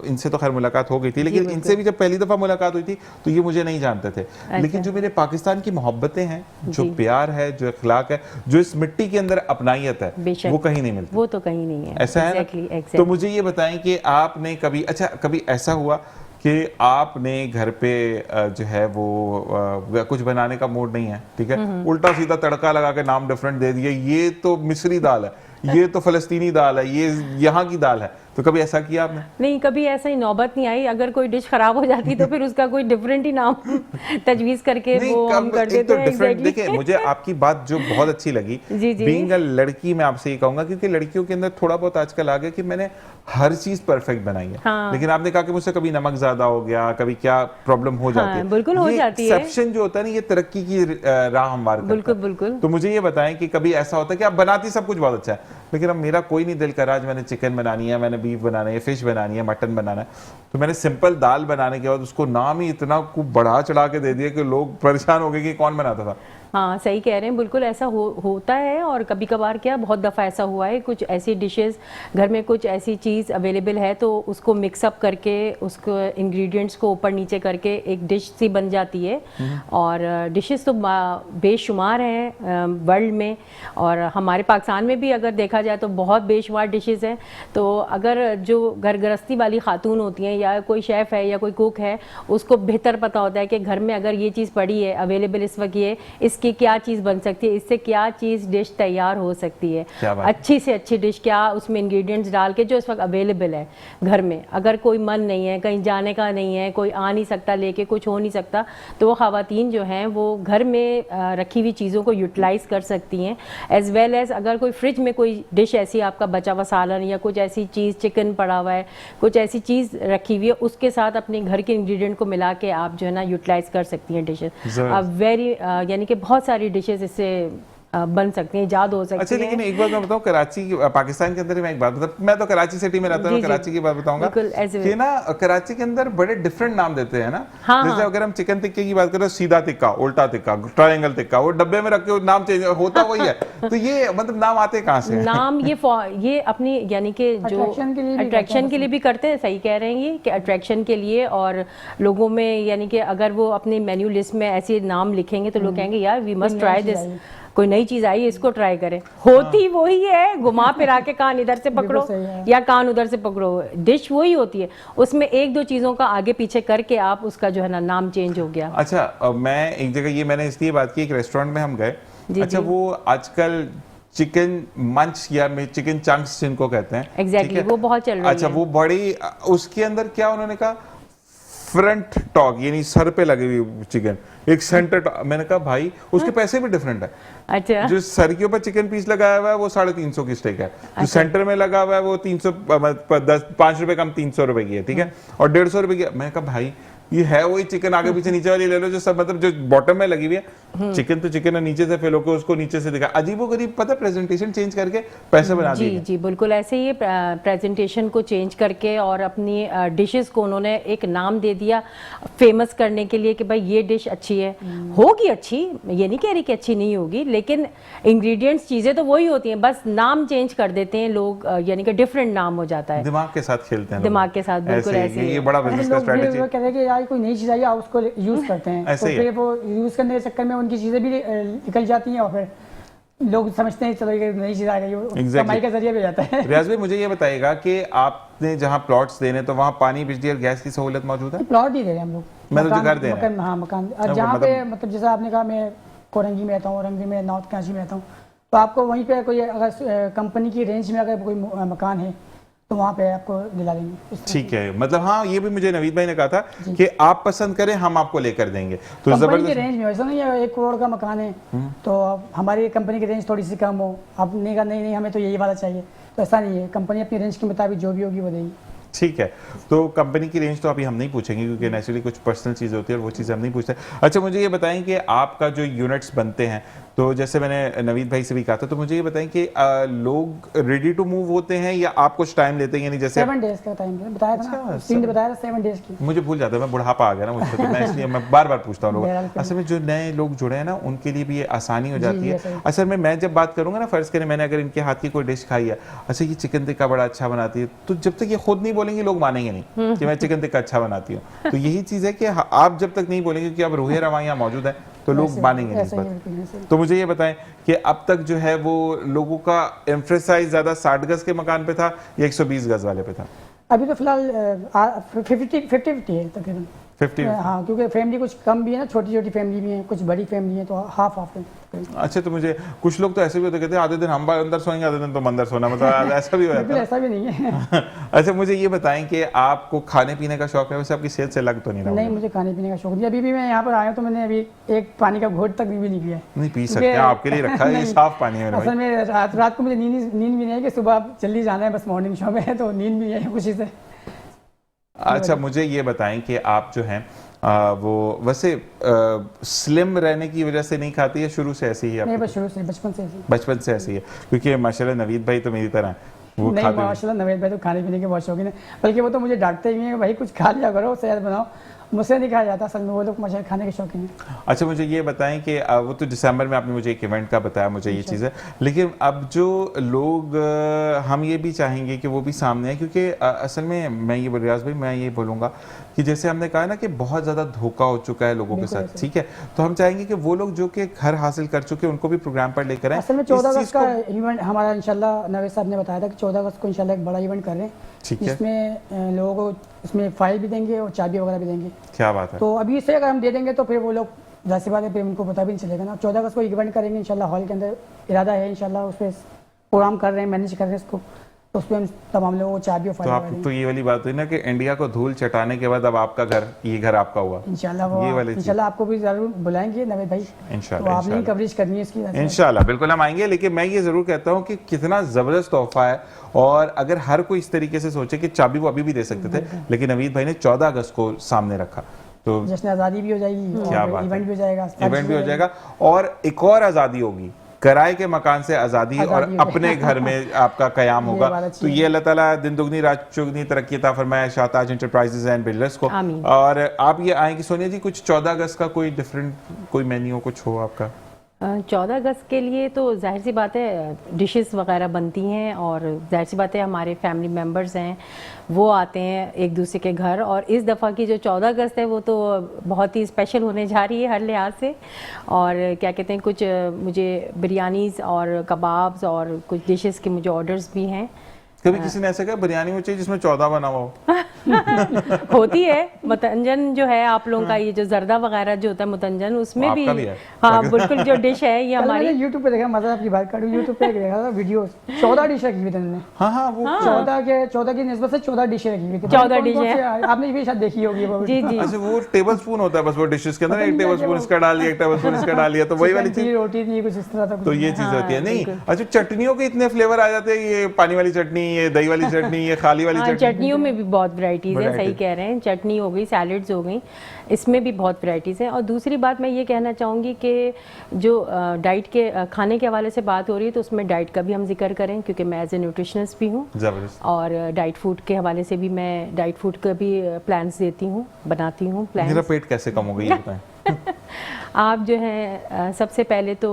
इनसे तो खैर मुलाकात हो गई थी, लेकिन इनसे भी जब पहली दफ़ा मुलाकात हुई थी तो ये मुझे नहीं जानते थे। लेकिन जो मेरे पाकिस्तान की मोहब्बतें हैं, जो प्यार है, जो इखलाक है, जो इस मिट्टी के अंदर अपनाइयत है, वो कहीं नहीं मिलती। वो तो कहीं नहीं है, ऐसा है ना? तो मुझे ये बताएं कि आपने कभी कभी ऐसा हुआ कि आपने घर पे जो है वो कुछ बनाने का मूड नहीं है, ठीक है, उल्टा सीधा तड़का लगा के नाम डिफरेंट दे दिए, ये तो मिस्री दाल है, ये तो फलस्तीनी दाल है, ये यहाँ की दाल है, तो कभी ऐसा किया आपने? नहीं, कभी ऐसा ही नौबत नहीं आई। अगर कोई डिश खराब हो जाती तो फिर उसका कोई डिफरेंट ही नाम तजवीज करके वो हम कर देते हैं। डिफरेंट देखिए, मुझे आपकी बात जो बहुत अच्छी लगी, बीइंग अ लड़की, मैं आपसे ये कहूंगा, क्योंकि लड़कियों के अंदर थोड़ा बहुत आजकल आ गया कि मैंने हर चीज परफेक्ट बनाई है। हाँ। लेकिन आपने कहा कि मुझसे कभी नमक ज्यादा हो गया, कभी क्या प्रॉब्लम हो जाती है। बिल्कुल हो जाती है। एक्सेप्शन जो होता है ना, ये तरक्की की राह हमवार करता है। बिल्कुल बिल्कुल। तो मुझे ये बताएं कि कभी ऐसा होता है कि आप बनाती सब कुछ बहुत अच्छा है, लेकिन अब मेरा कोई नहीं दिल कर रहा, आज मैंने चिकन बनानी है, मैंने बीफ बनाना है, फिश बनानी है, मटन बनाना है, तो मैंने सिंपल दाल बनाने के बाद उसको नाम ही इतना बढ़ा चढ़ा के दे दिया कि लोग परेशान हो गए कि कौन बनाता था। हाँ, सही कह रहे हैं, बिल्कुल ऐसा होता है। और कभी कभार क्या, बहुत दफ़ा ऐसा हुआ है, कुछ ऐसी डिशेस घर में, कुछ ऐसी चीज़ अवेलेबल है तो उसको मिक्सअप करके, उसको इंग्रेडिएंट्स को ऊपर नीचे करके एक डिश सी बन जाती है। और डिशेस तो बेशुमार हैं वर्ल्ड में, और हमारे पाकिस्तान में भी अगर देखा जाए तो बहुत बेशुमार डिशेस हैं। तो अगर जो घर गृहस्थी वाली खातून होती हैं, या कोई शेफ़ है या कोई कुक है, उसको बेहतर पता होता है कि घर में अगर ये चीज़ पड़ी है अवेलेबल इस वक्त, ये इसकी क्या चीज़ बन सकती है, इससे क्या चीज़ डिश तैयार हो सकती है, अच्छी से अच्छी डिश, क्या उसमें इंग्रेडिएंट्स डाल के जो इस वक्त अवेलेबल है घर में। अगर कोई मन नहीं है, कहीं जाने का नहीं है, कोई आ नहीं सकता लेके, कुछ हो नहीं सकता, तो वो ख़वातीन जो हैं वो घर में रखी हुई चीज़ों को यूटिलाइज़ कर सकती हैं। एज़ वेल एज़ अगर कोई फ्रिज में कोई डिश ऐसी आपका बचा हुआ सालन या कुछ ऐसी चीज़, चिकन पड़ा हुआ है, कुछ ऐसी चीज़ रखी हुई है, उसके साथ अपने घर के इंग्रेडिएंट को मिला के आप जो है ना यूटिलाइज कर सकती हैं डिशेस। वेरी यानी कि बहुत सारी डिशेस इससे बन सकती हैं, ईजाद हो सकती है। अच्छा, लेकिन एक बात मैं बताऊं, कराची पाकिस्तान के अंदर मैं एक बात मतलब, मैं तो कराची सिटी में रहता हूं, कराची की बात बताऊंगा कि ना कराची के अंदर बड़े डिफरेंट नाम देते हैं ना। जैसे अगर हम चिकन टिक्के की बात करें, सीधा टिक्का, उल्टा टिक्का, ट्रायंगल टिक्का, वो डब्बे में रख के नाम चेंज होता वही है। तो ये मतलब नाम आते कहां से? नाम ये अपनी यानी कि जो अट्रैक्शन के लिए भी करते हैं, सही कह रहे हैं ये कि अट्रैक्शन के लिए, और लोगों में यानी कि अगर वो अपनी मेन्यू लिस्ट में ऐसे नाम लिखेंगे तो लोग कहेंगे यार वी मस्ट ट्राई दिस, कोई नई चीज आई है इसको ट्राई करें। होती वही है, घुमा फिरा के कान इधर से पकड़ो या कान उधर से पकड़ो, डिश वही होती है, उसमें एक दो चीजों का आगे पीछे करके आप उसका जो है ना नाम चेंज हो गया। अच्छा, मैं एक जगह ये मैंने इसलिए बात की, एक रेस्टोरेंट में हम गए, अच्छा वो आजकल चिकन मंच या चिकन चंक्स जिनको कहते हैं, एग्जैक्टली वो बहुत चल रही है। अच्छा, वो बड़ी, उसके अंदर क्या उन्होंने कहा, फ्रंट टॉक यानी सर पे लगी हुई चिकन, एक सेंटर टॉक। मैंने कहा भाई उसके पैसे भी डिफरेंट है। अच्छा, जो सर के ऊपर चिकन पीस लगाया हुआ है वो 350 की स्टेक है, जो सेंटर में लगा हुआ है वो 5 रुपए कम 300 रुपए की है, ठीक है, और 150 रुपए की। मैंने कहा भाई ये है वही चिकन, आगे पीछे नीचे वाली ले लो, जो सब मतलब जो बॉटम में लगी हुई है, चिकन तो चिकन है, नीचे से फिल होकर उसको नीचे से दिखा, अजीबोगरीब, पता प्रेजेंटेशन चेंज करके पैसे बना दिए। जी बिल्कुल ऐसे ही प्रेजेंटेशन को चेंज करके और अपनी डिशेस को उन्होंने एक नाम दे दिया फेमस करने के लिए कि भाई ये डिश अच्छी है, होगी अच्छी, ये नहीं कह रही कि अच्छी नहीं होगी, लेकिन इंग्रेडिएंट्स चीजें तो वही होती हैं, बस नाम चेंज कर देते हैं लोग, यानी कि डिफरेंट नाम हो जाता है। दिमाग के साथ खेलते हैं, दिमाग के साथ, बिल्कुल ऐसे ही। ये बड़ा बिजनेस का स्ट्रेटजी है, कोई नई चीज आई आप उसको यूज करते हैं, तो फिर वो यूज करने के चक्कर में उनकी चीजें भी निकल जाती हैं और फिर लोग समझते हैं चलो ये नई चीज आ गई, कमाई का जरिया भी जाता है। रियाज भाई मुझे ये बताइएगा कि आपने जहाँ प्लॉट्स देने तो वहाँ पानी, बिजली और गैस की सहूलियत मौजूद है? प्लॉट ही दे रहे हैं हम लोग, मैं तो घर दे रहा हूं। हाँ मकान, जहाँ पे मतलब जैसे आपने कहा मैं कोरंगी में रहता हूँ, औरंगी में, नॉर्थ कराची में रहता हूँ, तो आपको वहीं पे कोई अगर कंपनी की रेंज में अगर कोई मकान है तो वहाँ पे आपको दिला देंगे। ठीक है, मतलब हाँ ये भी मुझे नवीद भाई ने कहा था कि आप पसंद करें हम आपको लेकर देंगे, तो कंपनी की रेंज में वैसा नहीं है, 1 करोड़ का मकान है तो हमारी कंपनी की रेंज थोड़ी सी कम हो, आपने कहा नहीं हमें तो यही वाला चाहिए, तो ऐसा नहीं है, कंपनी अपनी रेंज के मुताबिक जो भी होगी वो देगी। ठीक है, तो कंपनी की रेंज तो अभी हम नहीं पूछेंगे क्योंकि नेचुरली कुछ पर्सनल चीज़ होती है और वो चीज़ हम नहीं पूछते। अच्छा, मुझे ये बताएं कि आपका जो यूनिट्स बनते हैं, तो जैसे मैंने नवीद भाई से भी कहा था, तो मुझे ये बताएं कि लोग रेडी टू मूव होते हैं या आप कुछ टाइम लेते हैं? यानी जैसे 7 डेज का टाइम बताया था, 3 बताया था, 7 डेज की। मुझे भूल जाता है, मैं बुढ़ापा आ गया ना मुझसे, तो मैं इसलिए मैं बार बार पूछता हूँ लोग। असल में जो नए लोग जुड़े हैं ना उनके लिए भी ये आसानी हो जाती है। असल में मैं जब बात करूंगा ना, फर्ज करें मैंने अगर इनके हाथ की कोई डिश खाई है, अच्छा ये चिकन टिक्का बड़ा अच्छा बनाती है, तो जब तक ये खुद नहीं बोलेंगे लोग मानेंगे नहीं कि मैं चिकन टिक्का अच्छा बनाती हूँ। तो यही चीज है कि आप जब तक नहीं बोलेंगे कि अब रूह रवां यहाँ मौजूद है तो लोग मानेंगे नहीं इस बात। तो मुझे ये बताएं कि अब तक जो है वो लोगों का एम्फेसाइज ज्यादा 60 गज के मकान पे था या 120 गज वाले पे था? अभी तो फिलहाल 50-50 है तकरीबन 50। हाँ, क्योंकि फैमिली कुछ कम भी है ना, छोटी छोटी फैमिली भी है, कुछ बड़ी फैमिली है, तो हाफ हाफ है। अच्छा, तो मुझे कुछ लोग तो ऐसे भी होते कहते हैं आधे दिन हम अंदर सोएंगे आधे दिन तो अंदर सोना, मतलब ऐसा भी होता है? ऐसा भी नहीं है। अच्छा, मुझे ये बताएं कि आपको खाने पीने का शौक है? वैसे आपकी सेहत से लग तो नहीं रहा? नहीं, मुझे खाने पीने का शौक नहीं। अभी भी मैं यहाँ पर आया तो मैंने अभी एक पानी का घोट तक भी नहीं पिया। नहीं पी सकते हैं, आपके लिए रखा है, ये साफ पानी है। असल में रात को मुझे नींद भी नहीं है कि सुबह जल्दी जाना है, बस मॉर्निंग शो में है तो नींद भी है खुशी से। अच्छा, मुझे ये बताएं कि आप जो हैं वो वैसे स्लिम रहने की वजह से नहीं खाती है, शुरू से ऐसी ही है? नहीं, बस शुरू से, बचपन से ऐसी है। क्योंकि माशाल्लाह नवीद भाई तो मेरी तरह वो नहीं, माशाल्लाह नवीद भाई तो खाने पीने के बहुत शौकीन है, बल्कि वो तो मुझे डांटते ही हैं भाई कुछ खा लिया करो, सेहत बनाओ। मुझसे नहीं खाया जाता, असल में वो लोग माशाल्लाह खाने के शौकीन हैं। अच्छा, मुझे ये बताएं कि वो तो दिसंबर में आपने मुझे एक इवेंट का बताया, मुझे ये चीज़ है, लेकिन अब जो लोग हम ये भी चाहेंगे कि वो भी सामने है, क्योंकि असल में मैं ये रियाज भाई मैं ये बोलूँगा कि जैसे हमने कहा ना कि बहुत ज़्यादा धोखा हो चुका है लोगों के साथ, ठीक है, तो हम चाहेंगे कि वो लोग जो कि घर हासिल कर चुके हैं उनको भी प्रोग्राम पर लेकर आए। असल में 14 अगस्त का इवेंट हमारा इंशाल्लाह नवेद साहब ने बताया था कि 14 अगस्त को इंशाल्लाह एक बड़ा इवेंट कर रहे हैं, जिसमें लोगों को इसमें फाइल भी देंगे और चाबी वगैरह भी देंगे। क्या बात है। तो अभी से अगर हम दे देंगे तो फिर वो लोग जाहिर सी बात है फिर उनको पता भी नहीं चलेगा ना। 14 अगस्त को इवेंट करेंगे इंशाल्लाह, हॉल के अंदर इरादा है इंशाल्लाह, उस पर प्रोग्राम कर रहे हैं, मैनेज कर रहे हैं इसको, तो उस पर हम तमाम लोगों को चाबी और तो आप तो ये वाली बात हुई ना कि इंडिया को धूल चटाने के बाद अब आपका घर, ये घर आपका हुआ इंशाल्लाह आपको भी जरूर बुलाएंगे नवेद भाई, इंशाल्लाह, तो आपने कवरेज करनी है इसकी इंशाल्लाह, बिल्कुल हम आएंगे। लेकिन मैं ये जरूर कहता हूँ कि कितना जबरदस्त तोहफा है, और अगर हर कोई इस तरीके से सोचे कि चाबी वो अभी भी दे सकते थे, लेकिन नवीद भाई ने 14 अगस्त को सामने रखा, तो जश्न आज़ादी भी हो जाएगी, क्या बात, इवेंट भी हो जाएगा, इवेंट भी हो जाएगा, और एक और आज़ादी होगी, किराए के मकान से आज़ादी, और अपने घर में आपका कयाम होगा। तो ये अल्लाह ताला दिन दुगनी रात चौगनी तरक्की अता फरमाए शाहताज एंटरप्राइजेज एंड बिल्डर्स को। और आप ये आए कि सोनिया जी कुछ 14 अगस्त का कोई डिफरेंट कोई मेन्यू कुछ हो आपका? 14 अगस्त के लिए तो जाहिर सी बात है डिशेस वगैरह बनती हैं, और जाहिर सी बात है हमारे फैमिली मेम्बर्स हैं वो आते हैं एक दूसरे के घर, और इस दफ़ा की जो 14 अगस्त है वो तो बहुत ही स्पेशल होने जा रही है हर लिहाज से। और क्या कहते हैं, कुछ मुझे बिरयानीज़ और कबाब्स और कुछ डिशेस के मुझे ऑर्डर्स भी हैं। कभी किसी ने ऐसा कहा बिरयानी वो चाहिए जिसमें 14 बना हुआ हो? होती है मतंजन जो है आप लोगों का, ये जो जर्दा वगैरह जो होता है मतंजन, उसमें भी हाँ बिल्कुल जो डिश है ये हमारी। YouTube पे देखा, मजा आपकी बात करूं, YouTube पे देखा था वीडियो, 14 डिश रखी हुई थी उन्होंने। हाँ वो 14 की निस्बत से 14 डिशें रखी हुई थी। 14 डिश है, आपने भी शायद देखी होगी वो। जी जी। अच्छा वो टेबल स्पून होता है बस वो डिशेस के अंदर, एक टेबल स्पून इसका डाल दिया, एक टेबल स्पून इसका डाल दिया, तो वही वाली चीज, रोटी थी कुछ इस तरह था। तो ये चीज होती है। नहीं अच्छा, चटनियों के इतने फ्लेवर आ जाते हैं, ये पानी वाली चटनी, ये दही वाली चटनी, ये खाली वाली चटनी। चटनियों में भी बहुत वैरायटीज है, सही कह रहे हैं, चटनी हो गई, सैलड्स हो गई, इसमें भी बहुत वैरायटीज़ हैं। और दूसरी बात मैं ये कहना चाहूँगी कि जो डाइट के खाने के हवाले से बात हो रही है तो उसमें डाइट का भी हम जिक्र करें, क्योंकि मैं एज ए न्यूट्रिशनिस्ट भी हूँ, और डाइट फूड के हवाले से भी मैं डाइट फूड का भी प्लान्स देती हूँ, बनाती हूँ प्लान। मेरा पेट कैसे कम हो गई ये बताएं। आप जो है सबसे पहले तो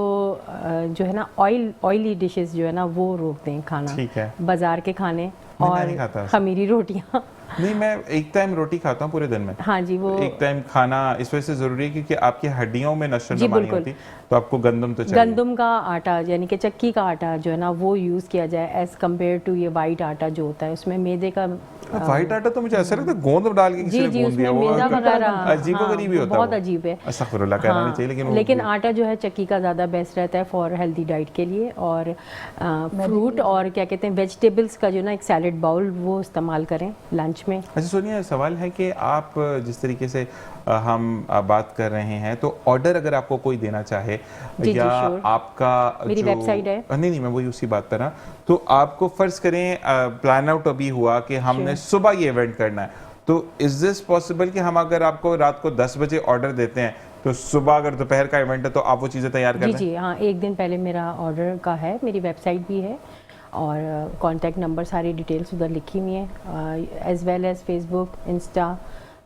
जो है ना ऑयली डिशेस जो है ना वो रोक दें खाना, ठीक है, बाजार के खाने और खमीरी रोटियाँ। नहीं मैं एक टाइम रोटी खाता हूँ पूरे दिन में। हाँ जी, वो एक टाइम खाना इस वजह से जरूरी है क्योंकि आपकी हड्डियों में नशो नहीं होती, तो आपको गंदम तो चाहिए। गंदम का आटा यानी कि चक्की का आटा जो है ना वो यूज़ किया जाए एज कम्पेयर टू ये वाइट आटा जो होता है, उसमें मैदे का वाइट आटा तो मुझे ऐसा लगता है गोंद डाल के किसी ने गूंद दिया, वो अजीब ही होता है, बहुत अजीब है, अस्तगफिरुल्लाह कहना नहीं चाहिए, लेकिन आटा जो है चक्की का ज़्यादा बेस्ट रहता है फॉर हेल्दी डाइट के लिए। और फ्रूट और क्या कहते हैं वेजिटेबल्स का जो ना एक सैलेड बाउल वो इस्तेमाल करें लंच में। अच्छा सोनिया, सवाल है कि आप जिस तरीके से हम बात कर रहे हैं तो ऑर्डर अगर आपको कोई देना चाहे या आपका मेरी वेबसाइट है, नहीं मैं वही उसी बात पर, तो आपको फर्ज करें प्लान आउट अभी हुआ कि हमने सुबह ये इवेंट करना है, तो इज दिस पॉसिबल कि हम अगर आपको रात को 10 बजे ऑर्डर देते हैं तो सुबह अगर दोपहर का इवेंट है तो आप वो चीज़ें तैयार कर लें? जी हाँ, एक दिन पहले मेरा ऑर्डर का है, मेरी वेबसाइट भी है और कॉन्टैक्ट नंबर सारी डिटेल्स उधर लिखी हुई हैं, as well as Facebook, insta,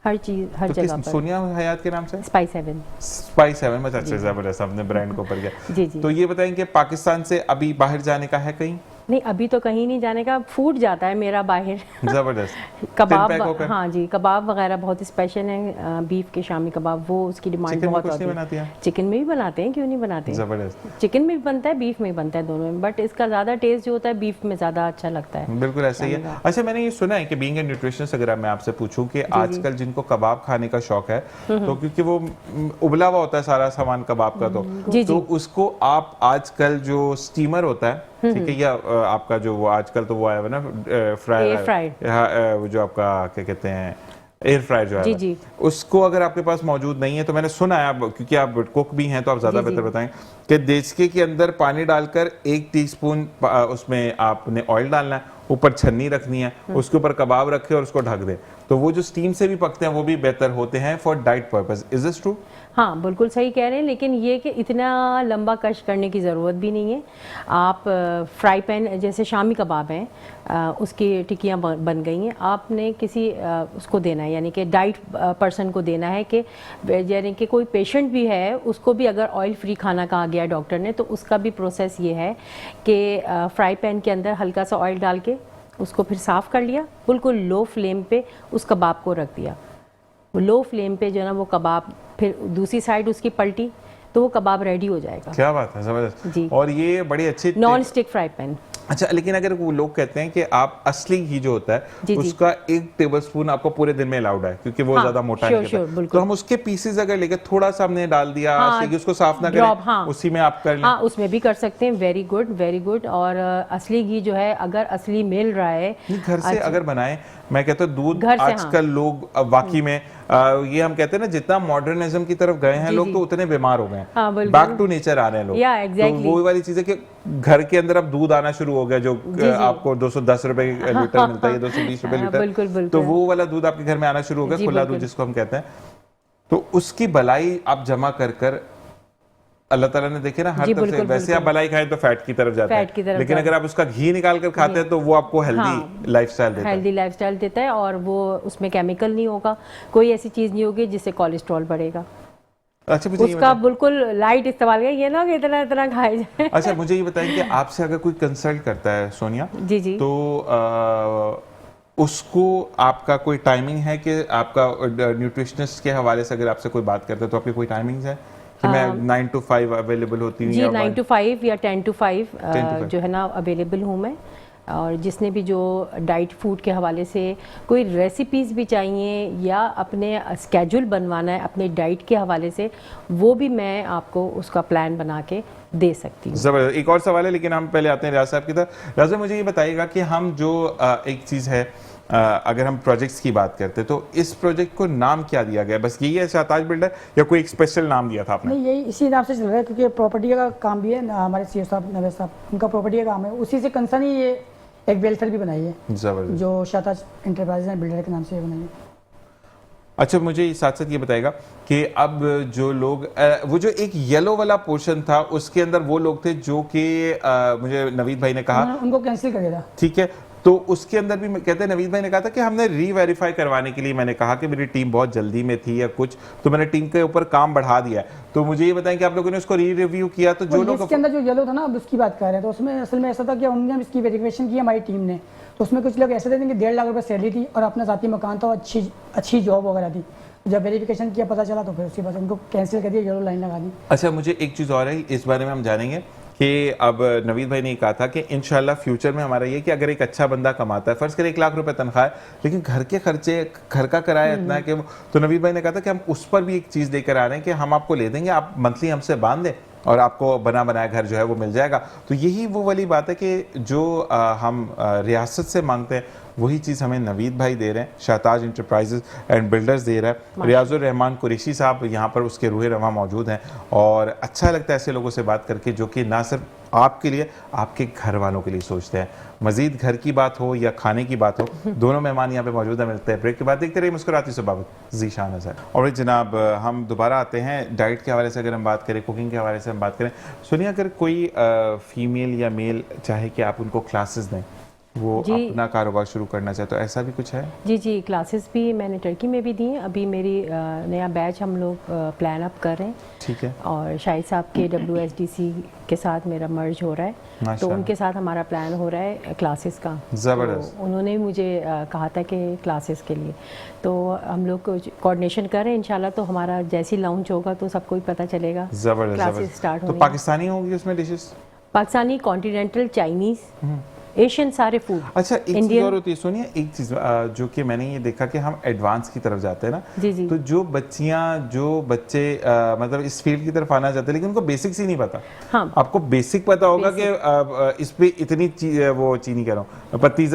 हर चीज़ हर जगह पर। सोनिया हयात के नाम से SPY7 बस अच्छे ज़बरदस्त अपने ब्रांड को ऊपर गया। जी जी। तो ये बताएं कि पाकिस्तान से अभी बाहर जाने का है कहीं? नहीं अभी तो कहीं नहीं जाने का, फूड जाता है मेरा बाहर। जबरदस्त। कबाब, हाँ जी, कबाब वगैरह बहुत स्पेशल हैं, बीफ के शामी कबाब, वो उसकी डिमांड बहुत होती है। चिकन में भी बनाते हैं, क्यों नहीं बनाते, जबरदस्त। चिकन में भी बनता है, बीफ में भी बनता है, दोनों में, बट इसका ज़्यादा टेस्ट जो होता है बीफ में ज़्यादा अच्छा लगता है। बिल्कुल ऐसा ही है। अच्छा मैंने ये सुना है कि बीइंग ए न्यूट्रिशनिस्ट अगर मैं आपसे पूछूं कि आजकल जिनको कबाब खाने का शौक है तो क्योंकि वो उबला हुआ होता है सारा सामान कबाब का, तो उसको आप आजकल जो स्टीमर होता है, ठीक है, या आपका जो वो आजकल तो वो आया हुआ ना फ्राइड, वो जो आपका क्या कहते हैं एयर फ्रायर जो है जी, उसको अगर आपके पास मौजूद नहीं है तो मैंने सुना है, आप क्योंकि आप कुक भी हैं तो आप ज़्यादा बेहतर बताएं कि देचके के अंदर पानी डालकर 1 टीस्पून उसमें आपने ऑयल डालना है, ऊपर छन्नी रखनी है, उसके ऊपर कबाब रखे और उसको ढक दें, तो वो जो स्टीम से भी पकते हैं वो भी बेहतर होते हैं for diet purpose. Is this true? हाँ बिल्कुल सही कह रहे हैं, लेकिन ये कि इतना लंबा कश करने की ज़रूरत भी नहीं है। आप फ्राई पैन जैसे शामी कबाब हैं, उसकी टिक्कियाँ बन गई हैं, आपने किसी उसको देना है, यानी कि डाइट पर्सन को देना है, कि यानी कि कोई पेशेंट भी है उसको भी अगर ऑयल फ्री खाना कहा गया डॉक्टर ने, तो उसका भी प्रोसेस ये है कि फ्राई पैन के अंदर हल्का सा ऑयल डाल के उसको फिर साफ़ कर लिया, बिल्कुल लो फ्लेम पे उस कबाब को रख दिया, लो फ्लेम पे जो है ना वो कबाब, फिर दूसरी साइड उसकी पलटी, तो वो कबाब रेडी हो जाएगा। क्या बात है, जबरदस्त जी। और ये बड़ी अच्छी नॉन स्टिक फ्राई पैन, अच्छा, लेकिन अगर वो लोग कहते हैं कि आप असली घी जो होता है उसका 1 टेबलस्पून आपको पूरे दिन में अलाउड है क्योंकि वो ज्यादा मोटा नहीं होता, तो हम उसके पीसेस अगर लेके थोड़ा सा हमने डाल दिया, असली घी उसको साफ ना करें, उसी में आप कर लें। हाँ, उसमें भी कर सकते हैं। Very good, very good. और असली घी जो है अगर असली मिल रहा है घर से अगर बनाए, मैं कहता हूँ दूध आजकल लोग वाकई में ये हम कहते हैं ना, जितना मॉडर्निज्म की तरफ गए हैं लोग तो उतने बीमार हो गए हैं, बैक टू नेचर आ रहे हैं लोग। तो वो वाली चीज है कि घर के अंदर अब दूध आना शुरू हो गया जो आपको 210 रुपए लीटर मिलता है, 220 रुपए लीटर, तो वो वाला दूध आपके घर में आना शुरू हो गया, खुला दूध जिसको हम कहते हैं। तो उसकी भलाई आप जमा कर कर अल्लाह ताला ने देखे ना हर तरफ से, वैसे आप भलाई खाएं तो फैट की तरफ जाता है, लेकिन अगर आप उसका घी निकाल कर खाते हैं तो वो आपको हेल्दी लाइफस्टाइल देता है, हेल्दी लाइफस्टाइल देता है, और वो उसमें केमिकल नहीं होगा, कोई ऐसी चीज नहीं होगी जिससे कोलेस्ट्रॉल बढ़ेगा। अच्छा, मुझे उसका बिल्कुल लाइट इस्तेमाल ये ना कि इतना इतना खाए जाए। अच्छा, मुझे ये बताएं कि आपसे अगर कोई कंसल्ट करता है सोनिया जी तो उसको आपका कोई टाइमिंग है कि आपका न्यूट्रिशनिस्ट के हवाले से अगर आपसे कोई बात करता है तो आपकी कोई टाइमिंग्स है कि मैं 9 to 5 अवेलेबल होती हूँ? जी, 9 to 5 या 10 to 5 जो है ना अवेलेबल हूँ मैं। और जिसने भी जो डाइट फूड के हवाले से कोई रेसिपीज़ भी चाहिए या अपने स्केड्यूल बनवाना है अपने डाइट के हवाले से, वो भी मैं आपको उसका प्लान बना के दे सकती हूँ। ज़बरदस्त। एक और सवाल है, लेकिन हम पहले आते हैं रियाज साहब की तरफ। रियाज, मुझे ये बताइएगा कि हम जो एक चीज़ है, अगर हम प्रोजेक्ट्स की बात करते हैं तो इस प्रोजेक्ट को नाम क्या दिया गया? बस यही है शाहताज बिल्डर या कोई एक स्पेशल नाम दिया था आपने? नहीं, यही इसी नाम से चल रहा है क्योंकि प्रॉपर्टी का काम भी है ना, हमारे सीओ साहब नवेद साहब, उनका प्रॉपर्टी का काम है, उसी से कंसर्न ही ये एक वेलफेयर भी बनाई है जो शाहताज एंटरप्राइजेज एंड बिल्डर के नाम से बनाई है। अच्छा, मुझे साथ साथ ये बताएगा कि अब जो लोग वो जो एक येलो वाला पोर्शन था उसके अंदर वो लोग थे जो कि मुझे नवीद भाई ने कहा उनको कैंसिल कर दिया था, ठीक है, तो उसके अंदर भी कहते हैं नवीद भाई ने कहा था कि हमने री-वेरीफाई करवाने के लिए मैंने कहा कि मेरी टीम बहुत जल्दी में थी या कुछ, तो मैंने टीम के ऊपर काम बढ़ा दिया। तो मुझे ये बताएं कि आप लोगों ने उसको री-रिव्यू किया तो जो लोग इसके अंदर जो येलो था ना, अब उसकी बात कर रहे हैं, तो उसमें असल में ऐसा था कि उन्होंने इसकी वेरिफिकेशन की हमारी टीम ने, तो उसमें कुछ लोग ऐसे थे जिनकी 1.5 लाख रुपये सैलरी थी और अपना साथी मकान था, अच्छी जॉब वगैरह थी। जब वेरिफिकेशन किया पता चला तो फिर उसके बाद उनको कैंसिल कर दिया, येलो लाइन लगा दी। अच्छा, मुझे एक चीज़ और है, इस बारे में हम जानेंगे कि अब नवीद भाई ने कहा था कि इंशाल्लाह फ्यूचर में हमारा ये कि अगर एक अच्छा बंदा कमाता है, फर्ज करें 1 लाख रुपए तनख्वाह है, लेकिन घर के खर्चे, घर का किराया इतना है कि तो नवीद भाई ने कहा था कि हम उस पर भी एक चीज़ देकर आ रहे हैं कि हम आपको ले देंगे, आप मंथली हमसे बांध दें और आपको बना बनाया घर जो है वो मिल जाएगा। तो यही वो वाली बात है कि जो हम रियासत से मांगते हैं वही चीज़ हमें नवीद भाई दे रहे हैं, शाहताज एंटरप्राइजेज एंड बिल्डर्स दे रहा है। रियाजुर रहमान कुरैशी साहब यहाँ पर उसके रूह रवा मौजूद हैं और अच्छा लगता है ऐसे लोगों से बात करके जो कि ना सिर्फ आपके लिए, आपके घर वालों के लिए सोचते हैं। मजीद घर की बात हो या खाने की बात हो, दोनों मेहमान यहाँ पे मौजूद है। मिलते हैं ब्रेक के बाद, देखते रहिए मुस्कुराती सुबह ज़ीशान अज़हर। और जनाब, हम दोबारा आते हैं डाइट के हवाले से अगर हम बात करें, कुकिंग के हवाले से हम बात करें। सुनिए, अगर कोई फीमेल या मेल चाहे कि आप उनको क्लासेस दें, वो अपना कारोबार शुरू करना चाहे, तो ऐसा भी कुछ है? जी, क्लासेस भी मैंने टर्की में भी दी हैं। अभी मेरी नया बैच हम लोग प्लान अप कर रहे हैं, ठीक है, और शाहिद साहब के WSDC के साथ मेरा मर्ज हो रहा है, तो उनके साथ हमारा प्लान हो रहा है क्लासेस का। ज़बरदस्त। तो उन्होंने मुझे कहा था कि क्लासेस के लिए, तो हम लोग कोऑर्डिनेशन कर रहे हैं। इंशाल्लाह तो हमारा जैसी लॉन्च होगा तो सबको ही पता चलेगा। क्लासेस स्टार्ट होंगे। तो पाकिस्तानी होंगी उसमें dishes? Pakistani, continental, Chinese, Asian, सारे फूड। अच्छा, एक चीज़ और होती है सोनिया, एक चीज़ जो कि मैंने ये देखा कि हम एडवांस की तरफ जाते हैं ना, जी। तो जो बच्चे मतलब इस फील्ड की तरफ आना चाहते हैं लेकिन उनको बेसिक्स ही नहीं पता। हाँ, आपको बेसिक पता होगा कि इस पे इतनी वो चीनी कह रहा हूँ, पत्ती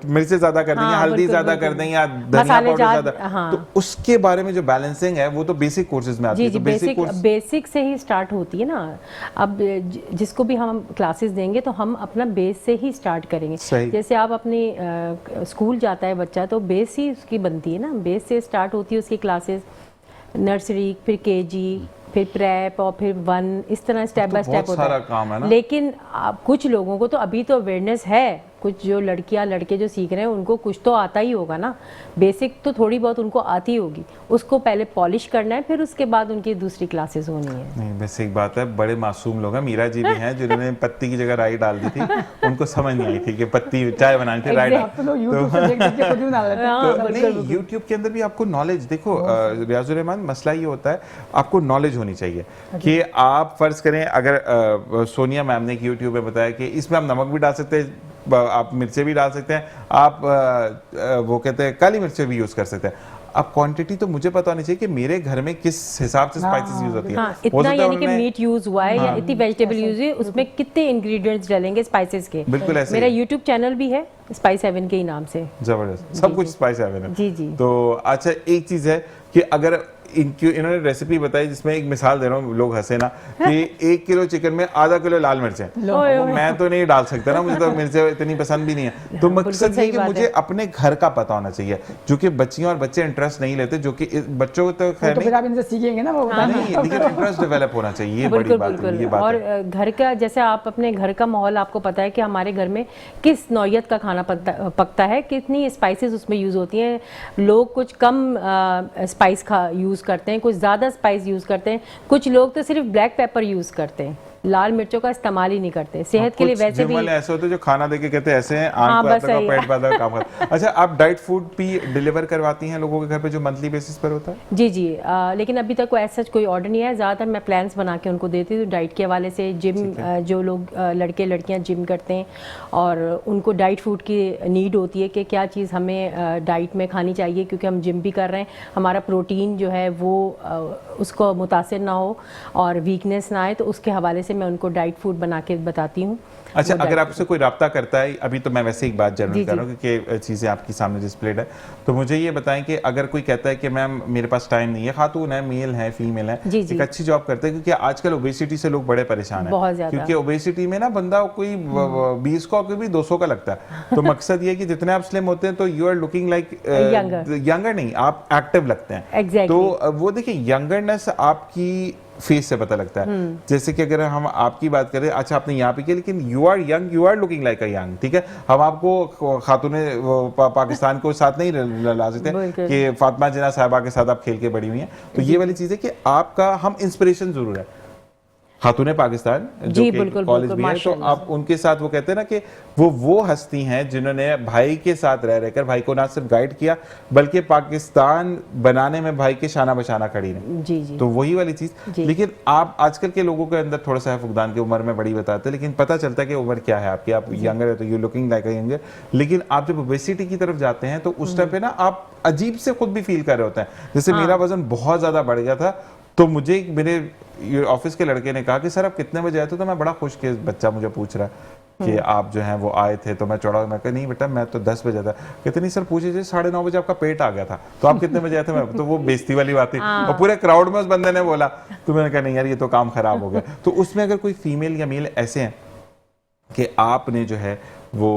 मिर्चें ज़्यादा कर देंगे, हल्दी ज़्यादा कर देंगे या धनिया पाउडर ज़्यादा, तो उसके बारे में जो बैलेंसिंग है वो तो बेसिक कोर्सेज में आती है। तो बेसिक से ही स्टार्ट होती है ना। अब जिसको भी हम क्लासेस देंगे तो हम अपना बेस से ही स्टार्ट करेंगे। जैसे आप अपने स्कूल जाता है बच्चा तो बेस ही उसकी बनती है ना, बेस से स्टार्ट होती है उसकी क्लासेस, नर्सरी, फिर KG, फिर प्रेप और फिर 1, इस तरह स्टेप बाय स्टेप होता है। काम है ना? लेकिन कुछ लोगों को तो अभी तो अवेयरनेस है कुछ जो लड़कियां लड़के जो सीख रहे हैं उनको कुछ तो आता ही होगा ना, बेसिक तो थोड़ी बहुत उनको आती होगी, उसको पहले पॉलिश करना है, फिर उसके बाद उनकी दूसरी क्लासेस होनी है। नहीं वैसे एक बात है, बड़े मासूम लोग हैं, मीरा जी भी हैं जिन्होंने पत्ती की जगह राई डाल दी थी, उनको समझ नहीं आई थी कि पत्ती चाय बनानी थी राई यूट्यूब के अंदर भी आपको नॉलेज, देखो रियाजुर रहमान, मसला ये होता है आपको नॉलेज होनी चाहिए कि आप फर्ज करें अगर सोनिया मैम ने यूट्यूब पे बताया कि इसमें आप नमक भी डाल सकते हैं, आप मिर्चें भी डाल सकते हैं, आप वो कहते हैं काली मिर्चें भी यूज कर सकते हैं, अब क्वांटिटी तो मुझे पता होनी चाहिए कि मेरे घर में किस हिसाब से स्पाइसेस यूज होती है। हाँ, इतना यानी कि मीट यूज हुआ है या इतनी वेजिटेबल यूज हुई है, उसमें कितने इंग्रेडिएंट्स डालेंगे स्पाइसेस के। बिल्कुल ऐसे मेरा यूट्यूब चैनल भी है स्पाइस हेवन के ही नाम से। जबरदस्त, सब कुछ स्पाइस हेवन है। जी जी। तो अच्छा एक चीज है कि अगर इन्होंने रेसिपी बताई जिसमें एक मिसाल दे रहा हूँ, लोग हंसे ना, कि 1 किलो चिकन में आधा किलो लाल मिर्चें, मैं तो नहीं डाल सकता ना, मुझे तो मिर्चें इतनी पसंद भी नहीं है। तो मकसद ये कि मुझे अपने घर का पता होना चाहिए, जो कि बच्चियां और बच्चे इंटरेस्ट नहीं लेते, जो कि बच्चों को तो खैर फिर आप इनसे सीखेंगे ना, वो नहीं, लेकिन इंटरेस्ट डेवलप होना चाहिए, ये बड़ी बात है, ये बात है। और घर का, जैसे आप अपने घर का माहौल, आपको पता है कि हमारे घर में किस नौयत का खाना पकता है, कितनी स्पाइसेस उसमें यूज होती हैं, लोग कुछ कम स्पाइस यूज करते हैं, कुछ ज्यादा स्पाइस यूज करते हैं, कुछ लोग तो सिर्फ ब्लैक पेपर यूज करते हैं, लाल मिर्चों का इस्तेमाल ही नहीं करते। सेहत के लिए वैसे भी ऐसे होते जो खाना देके कहते हैं ऐसे हैं, आंख पे पेट पे काम करते। अच्छा, आप डाइट फूड भी डिलीवर करवाती हैं लोगों के घर पे जो मंथली बेसिस पर होता है? जी जी, लेकिन अभी तक ऐसा कोई ऑर्डर नहीं है, ज़्यादातर मैं प्लान्स बना के उनको देती हूँ डाइट के हवाले से। जिम जो लोग लड़के लड़कियाँ जिम करते हैं और उनको डाइट फूड की नीड होती है कि क्या चीज़ हमें डाइट में खानी चाहिए, क्योंकि हम जिम भी कर रहे हैं, हमारा प्रोटीन जो है वो उसको मुतासिर ना हो और वीकनेस ना आए, तो उसके हवाले से मैं उनको डाइट फूड बना के बताती हूँ। अच्छा, अगर आपसे कोई रब्ता करता है, अभी तो मैं वैसे एक बात जनरल कर रहा हूँ क्योंकि चीज़ें आपकी सामने डिस्प्लेड है, तो मुझे ये बताएं कि अगर कोई कहता है कि मैम मेरे पास टाइम नहीं है, खातून है, मेल है, फीमेल है, एक अच्छी जॉब करते हैं, क्योंकि आजकल ओबेसिटी से लोग बड़े परेशान हैं, क्योंकि ओबेसिटी में ना बंदा कोई 20 का कोई भी 200 का लगता है। तो मकसद ये है कि जितने आप स्लिम होते हैं तो you are looking like younger नहीं, आप एक्टिव लगते हैं। तो वो देखिए यंगरनेस आपकी फेस से पता लगता है। जैसे कि अगर हम आपकी बात करें, अच्छा आपने यहाँ पे किया, लेकिन you are young, you are looking like a young, ठीक है। हम आपको खातूने पाकिस्तान को साथ नहीं ला सकते कि फातिमा जिन्ना साहिबा के साथ आप खेल के बड़ी हुई हैं। तो ये वाली चीज है कि आपका हम इंस्पिरेशन जरूर है, खातूने पाकिस्तान जो कि कॉलेज भी है, तो आप उनके साथ वो कहते हैं ना कि वो हस्ती हैं जिन्होंने भाई के साथ रह रहकर भाई को ना सिर्फ गाइड किया बल्कि पाकिस्तान बनाने में भाई के शाना बशाना खड़ी रही। जी जी। तो वही वाली चीज। लेकिन आप आजकल के लोगों के अंदर थोड़ा सा है फुकदान की, उम्र में बड़ी बताते हैं, लेकिन पता चलता है कि उम्र क्या है आपकी, आप यंगर है तो you looking like a younger, लेकिन आप जब ओबेसिटी की तरफ जाते हैं तो उस टाइम पे ना आप अजीब से खुद भी फील कर रहे होते हैं। जैसे मेरा वजन बहुत ज्यादा बढ़ गया था, तो मुझे मेरे ऑफिस के लड़के ने कहा कि सर आप कितने बजे आए थे, तो मैं बड़ा खुश कि बच्चा मुझे पूछ रहा है कि आप जो हैं वो आए थे, तो मैं चौड़ा, मैं कहा नहीं बेटा मैं तो 10 बजे था। कहते नहीं सर पूछे 9:30 बजे आपका पेट आ गया था, तो आप कितने बजे आए थे? मैं तो वो बेइज्जती वाली बात थी, और पूरे क्राउड में उस बंदे ने बोला, तो मैंने कहा नहीं यार ये तो काम खराब हो गया। तो उसमें अगर कोई फीमेल या मेल ऐसे हैं कि आपने जो है वो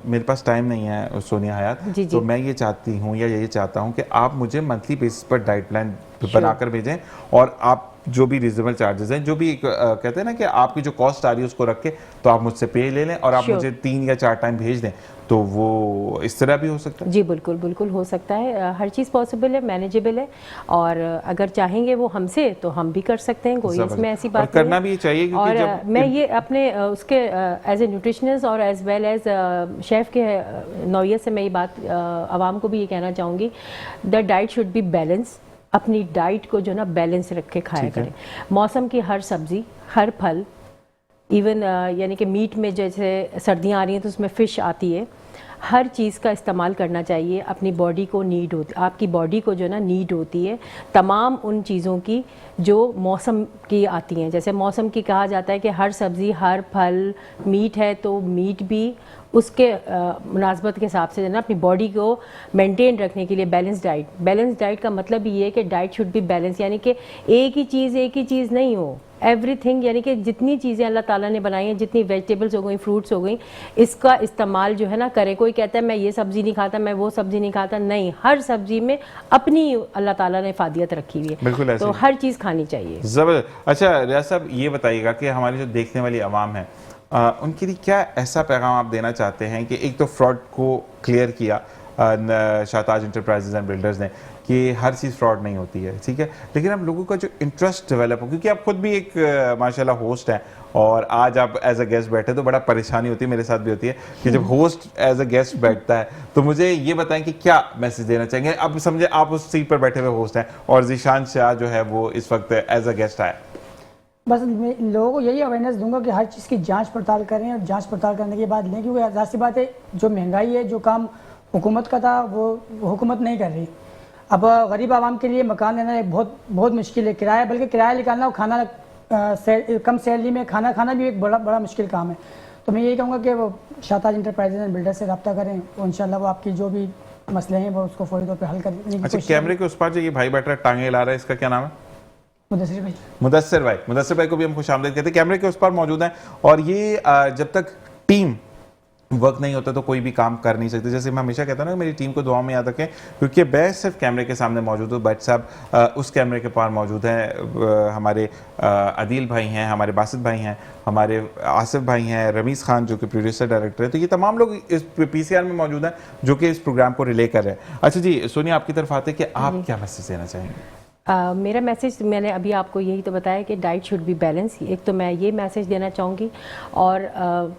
मेरे पास टाइम नहीं है सोनिया हयात, तो मैं ये चाहती हूँ या ये चाहता हूँ कि आप मुझे मंथली बेसिस पर डाइट प्लान बनाकर भेजें, और आप जो भी रिजनेबल चार्जेस हैं, जो भी कहते हैं ना कि आपकी जो कॉस्ट आ रही है उसको रख के तो आप मुझसे पे ले लें, और आप मुझे 3 या 4 टाइम भेज दें, तो वो इस तरह भी हो सकता है। जी बिल्कुल बिल्कुल हो सकता है, हर चीज़ पॉसिबल है, मैनेजेबल है, और अगर चाहेंगे वो हमसे तो हम भी कर सकते हैं, कोई इसमें ऐसी बात नहीं करना भी चाहिए। और जब मैं ये अपने उसके एज ए न्यूट्रिशनिस्ट और एज वेल एज शेफ़ के नौयत से मैं ये बात आवाम को भी ये कहना चाहूँगी, the diet should be balance. अपनी डाइट को जो ना बैलेंस रख के खाया करें। मौसम की हर सब्जी, हर फल, इवन यानी कि मीट में जैसे सर्दियाँ आ रही हैं तो उसमें फ़िश आती है, हर चीज़ का इस्तेमाल करना चाहिए। अपनी बॉडी को नीड होती, आपकी बॉडी को जो ना नीड होती है तमाम उन चीज़ों की जो मौसम की आती हैं। जैसे मौसम की कहा जाता है कि हर सब्ज़ी, हर फल, मीट है तो मीट भी उसके मुनासबत के हिसाब से ना अपनी बॉडी को मेंटेन रखने के लिए बैलेंस डाइट का मतलब ये है कि डाइट शुड बी बैलेंस, यानी कि एक ही चीज़ नहीं हो, एवरीथिंग, यानी कि जितनी चीज़ें अल्लाह ताला ने बनाई हैं, जितनी वेजिटेबल्स हो गई, फ्रूट्स हो गई, इसका इस्तेमाल जो है ना करें। कोई कहता है मैं ये सब्ज़ी नहीं खाता, मैं वो सब्ज़ी नहीं खाता, नहीं, हर सब्ज़ी में अपनी अल्लाह ताला ने फ़ादियत रखी हुई है, बिल्कुल, तो हर चीज़ खानी चाहिए। ज़बरदस्त। अच्छा रियाज साहब ये बताइएगा कि हमारी जो देखने वाली आवाम है, उनके लिए क्या ऐसा पैगाम आप देना चाहते हैं कि एक तो फ्रॉड को क्लियर किया शाहताज इंटरप्राइजेज एंड बिल्डर्स ने कि हर चीज़ फ्रॉड नहीं होती है, ठीक है, लेकिन अब लोगों का जो इंटरेस्ट डेवलप हो, क्योंकि आप खुद भी एक माशाल्लाह होस्ट हैं और आज आप एज अ गेस्ट बैठे तो बड़ा परेशानी होती है, मेरे साथ भी होती है कि जब होस्ट एज अ गेस्ट बैठता है तो मुझे ये बताएं कि क्या मैसेज देना चाहेंगे। अब समझे आप उस सीट पर बैठे हुए होस्ट हैं और ज़ीशान शाह जो है वो इस वक्त एज अ गेस्ट आया। बस मैं लोगों को यही अवेयरनेस दूंगा कि हर चीज़ की जांच पड़ताल करें और जांच पड़ताल करने के बाद लें, क्योंकि ज़ाहिर सी बात है जो महंगाई है, जो काम हुकूमत का था वो हुकूमत नहीं कर रही। अब गरीब आवाम के लिए मकान लेना एक बहुत मुश्किल है, किराया, बल्कि किराया निकालना और खाना कम सैलरी में खाना खाना भी एक बड़ा मुश्किल काम है। तो मैं यही कहूँगा कि वो शाहताज इंटरप्राइजेज एंड बिल्डर से रब्ता करें और इंशाल्लाह वो आपकी जो भी मसले हैं वो उसको फौरी तौर पर हल करने की अच्छा, कैमरे के उस पार जो ये भाई बैठ रहा है टांगे ला रहा है, इसका क्या नाम है? मुदस्सिर भाई को भी हम खुशामदीद कहते हैं, कैमरे के उस पार मौजूद हैं। और ये जब तक टीम वर्क नहीं होता तो कोई भी काम कर नहीं सकते। जैसे मैं हमेशा कहता हूँ ना, मेरी टीम को दुआओं में याद रखें, क्योंकि मैं सिर्फ कैमरे के सामने मौजूद हूँ, बट साहब उस कैमरे के पार मौजूद हैं, हमारे अदील भाई हैं, हमारे बासित भाई हैं, हमारे आसिफ भाई हैं, रमीज़ खान जो कि प्रोड्यूसर डायरेक्टर है। तो ये तमाम लोग इस PCR में मौजूद हैं जो कि इस प्रोग्राम को रिले कर रहे हैं। अच्छा जी सोनिया, आपकी तरफ आते कि आप क्या मैसेज देना चाहेंगे? मेरा मैसेज, मैंने अभी आपको यही तो बताया कि डाइट शुड बी बैलेंस। एक तो मैं ये मैसेज देना चाहूँगी और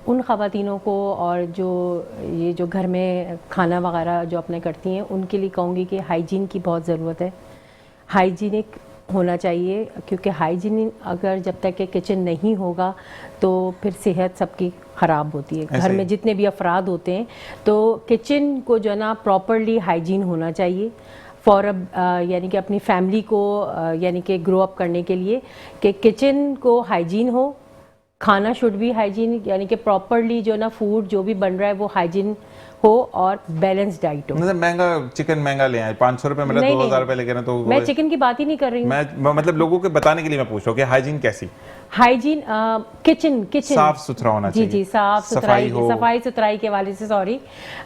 उन ख़वातीनों को और जो घर में खाना वगैरह जो अपने करती हैं उनके लिए कहूँगी कि हाइजीन की बहुत ज़रूरत है, हाइजीनिक होना चाहिए, क्योंकि हाइजीन अगर जब तक कि किचन नहीं होगा तो फिर सेहत सबकी ख़राब होती है। घर में जितने भी अफराद होते हैं तो किचन को जो है ना प्रॉपरली हाइजीन होना चाहिए फॉर यानी कि अपनी फैमिली को यानी कि ग्रो अप करने के लिए, कि किचन को हाइजीन हो, खाना शुड भी हाइजीन, यानी कि प्रॉपरली जो ना फूड जो भी बन रहा है वो हाइजीन हो और बैलेंस डाइट हो। मतलब महंगा चिकन महंगा ले आए, 500 रुपए मिला, 2000 रुपए लेके ना, तो मैं चिकन की बात ही नहीं कर रही हूँ। मैं मतलब लोगों के बताने के लिए मैं पूछ रहा हूँ कि हाइजीन कैसी? हाइजीन किचन साफ सुथरा होना चाहिए। जी साफ सुथराई, सफाई सुथराई के हवाले से, सॉरी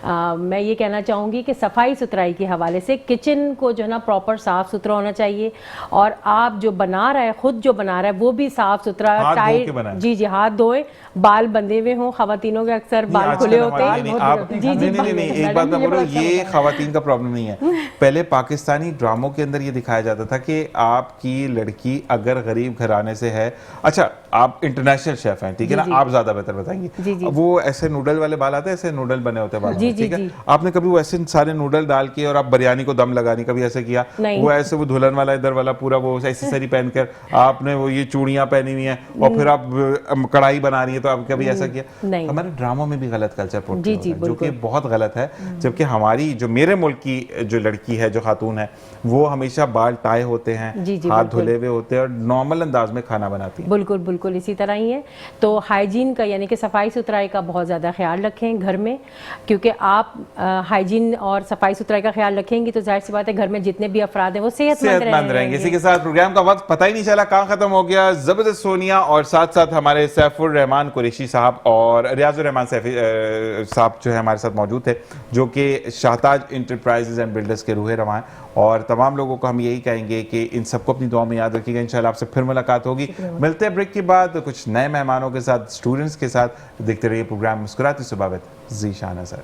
मैं ये कहना चाहूँगी कि सफाई सुथराई के हवाले से किचन को जो है ना प्रॉपर साफ सुथरा होना चाहिए। और आप जो बना रहा है, खुद जो बना रहा है वो भी साफ सुथरा, टाइट, जी हाथ धोए, बाल बंधे हुए हों, खवातीनों के अक्सर बाल खुले होते हैं। नहीं, एक बात मैं बोल रहा हूँ, ये खवातीन का प्रॉब्लम नहीं है। पहले पाकिस्तानी ड्रामों के अंदर ये दिखाया जाता था कि आपकी लड़की अगर गरीब घराने से है, अच्छा आप इंटरनेशनल शेफ हैं, ठीक है ना, आप ज्यादा बेहतर बताएंगे, वो ऐसे नूडल वाले बाल आते हैं, ऐसे नूडल बने होते हैं बाल, ठीक है, आपने कभी वो ऐसे सारे नूडल डाल के और आप बिरयानी को दम लगानी कभी ऐसे किया? वो ऐसे वो दुल्हन वाला इधर वाला पूरा वो एक्सेसरी पहनकर आपने वो ये चूड़ियां पहनी हुई हैं और फिर आप कढ़ाई बना रही है, तो आप कभी ऐसा किया? हमारे ड्रामों में भी गलत कल्चर पोर्ट्रेट होता है जो कि बहुत गलत है। जबकि हमारी जो मेरे मुल्क की जो लड़की है, जो खातून है, वो हमेशा बाल टाई होते हैं, हाथ धुले हुए होते हैं और नॉर्मल अंदाज में खाना बनाती है। बिल्कुल इसी तरह ही है। तो हाइजीन का यानी कि सफाई सुथराई का बहुत ज़्यादा ख्याल रखें घर में, क्योंकि आप हाइजीन और सफाई सुथराई का ख्याल रखेंगे तो जाहिर सी बात है घर में जितने भी अफराद हैं वो सेहतमंद रहेंगे। इसी के साथ प्रोग्राम का वक्त पता ही नहीं चला कहाँ खत्म हो गया। जबरदस्त सोनिया और साथ साथ हमारे सैफुर रहमान कुरैशी साहब और रियाजुर रहमान साहब जो है हमारे साथ मौजूद थे, जो कि शाहताज इंटरप्राइजेज एंड बिल्डर्स के रूहे रवां हैं। और तमाम लोगों को हम यही कहेंगे कि इन सबको अपनी दुआ में याद रखिएगा। इंशाल्लाह आपसे फिर मुलाकात होगी। मिलते हैं ब्रेक के बाद कुछ नए मेहमानों के साथ, स्टूडेंट्स के साथ। देखते रहिए प्रोग्राम मुस्कुराती सुबह विद ज़ीशान अज़हर।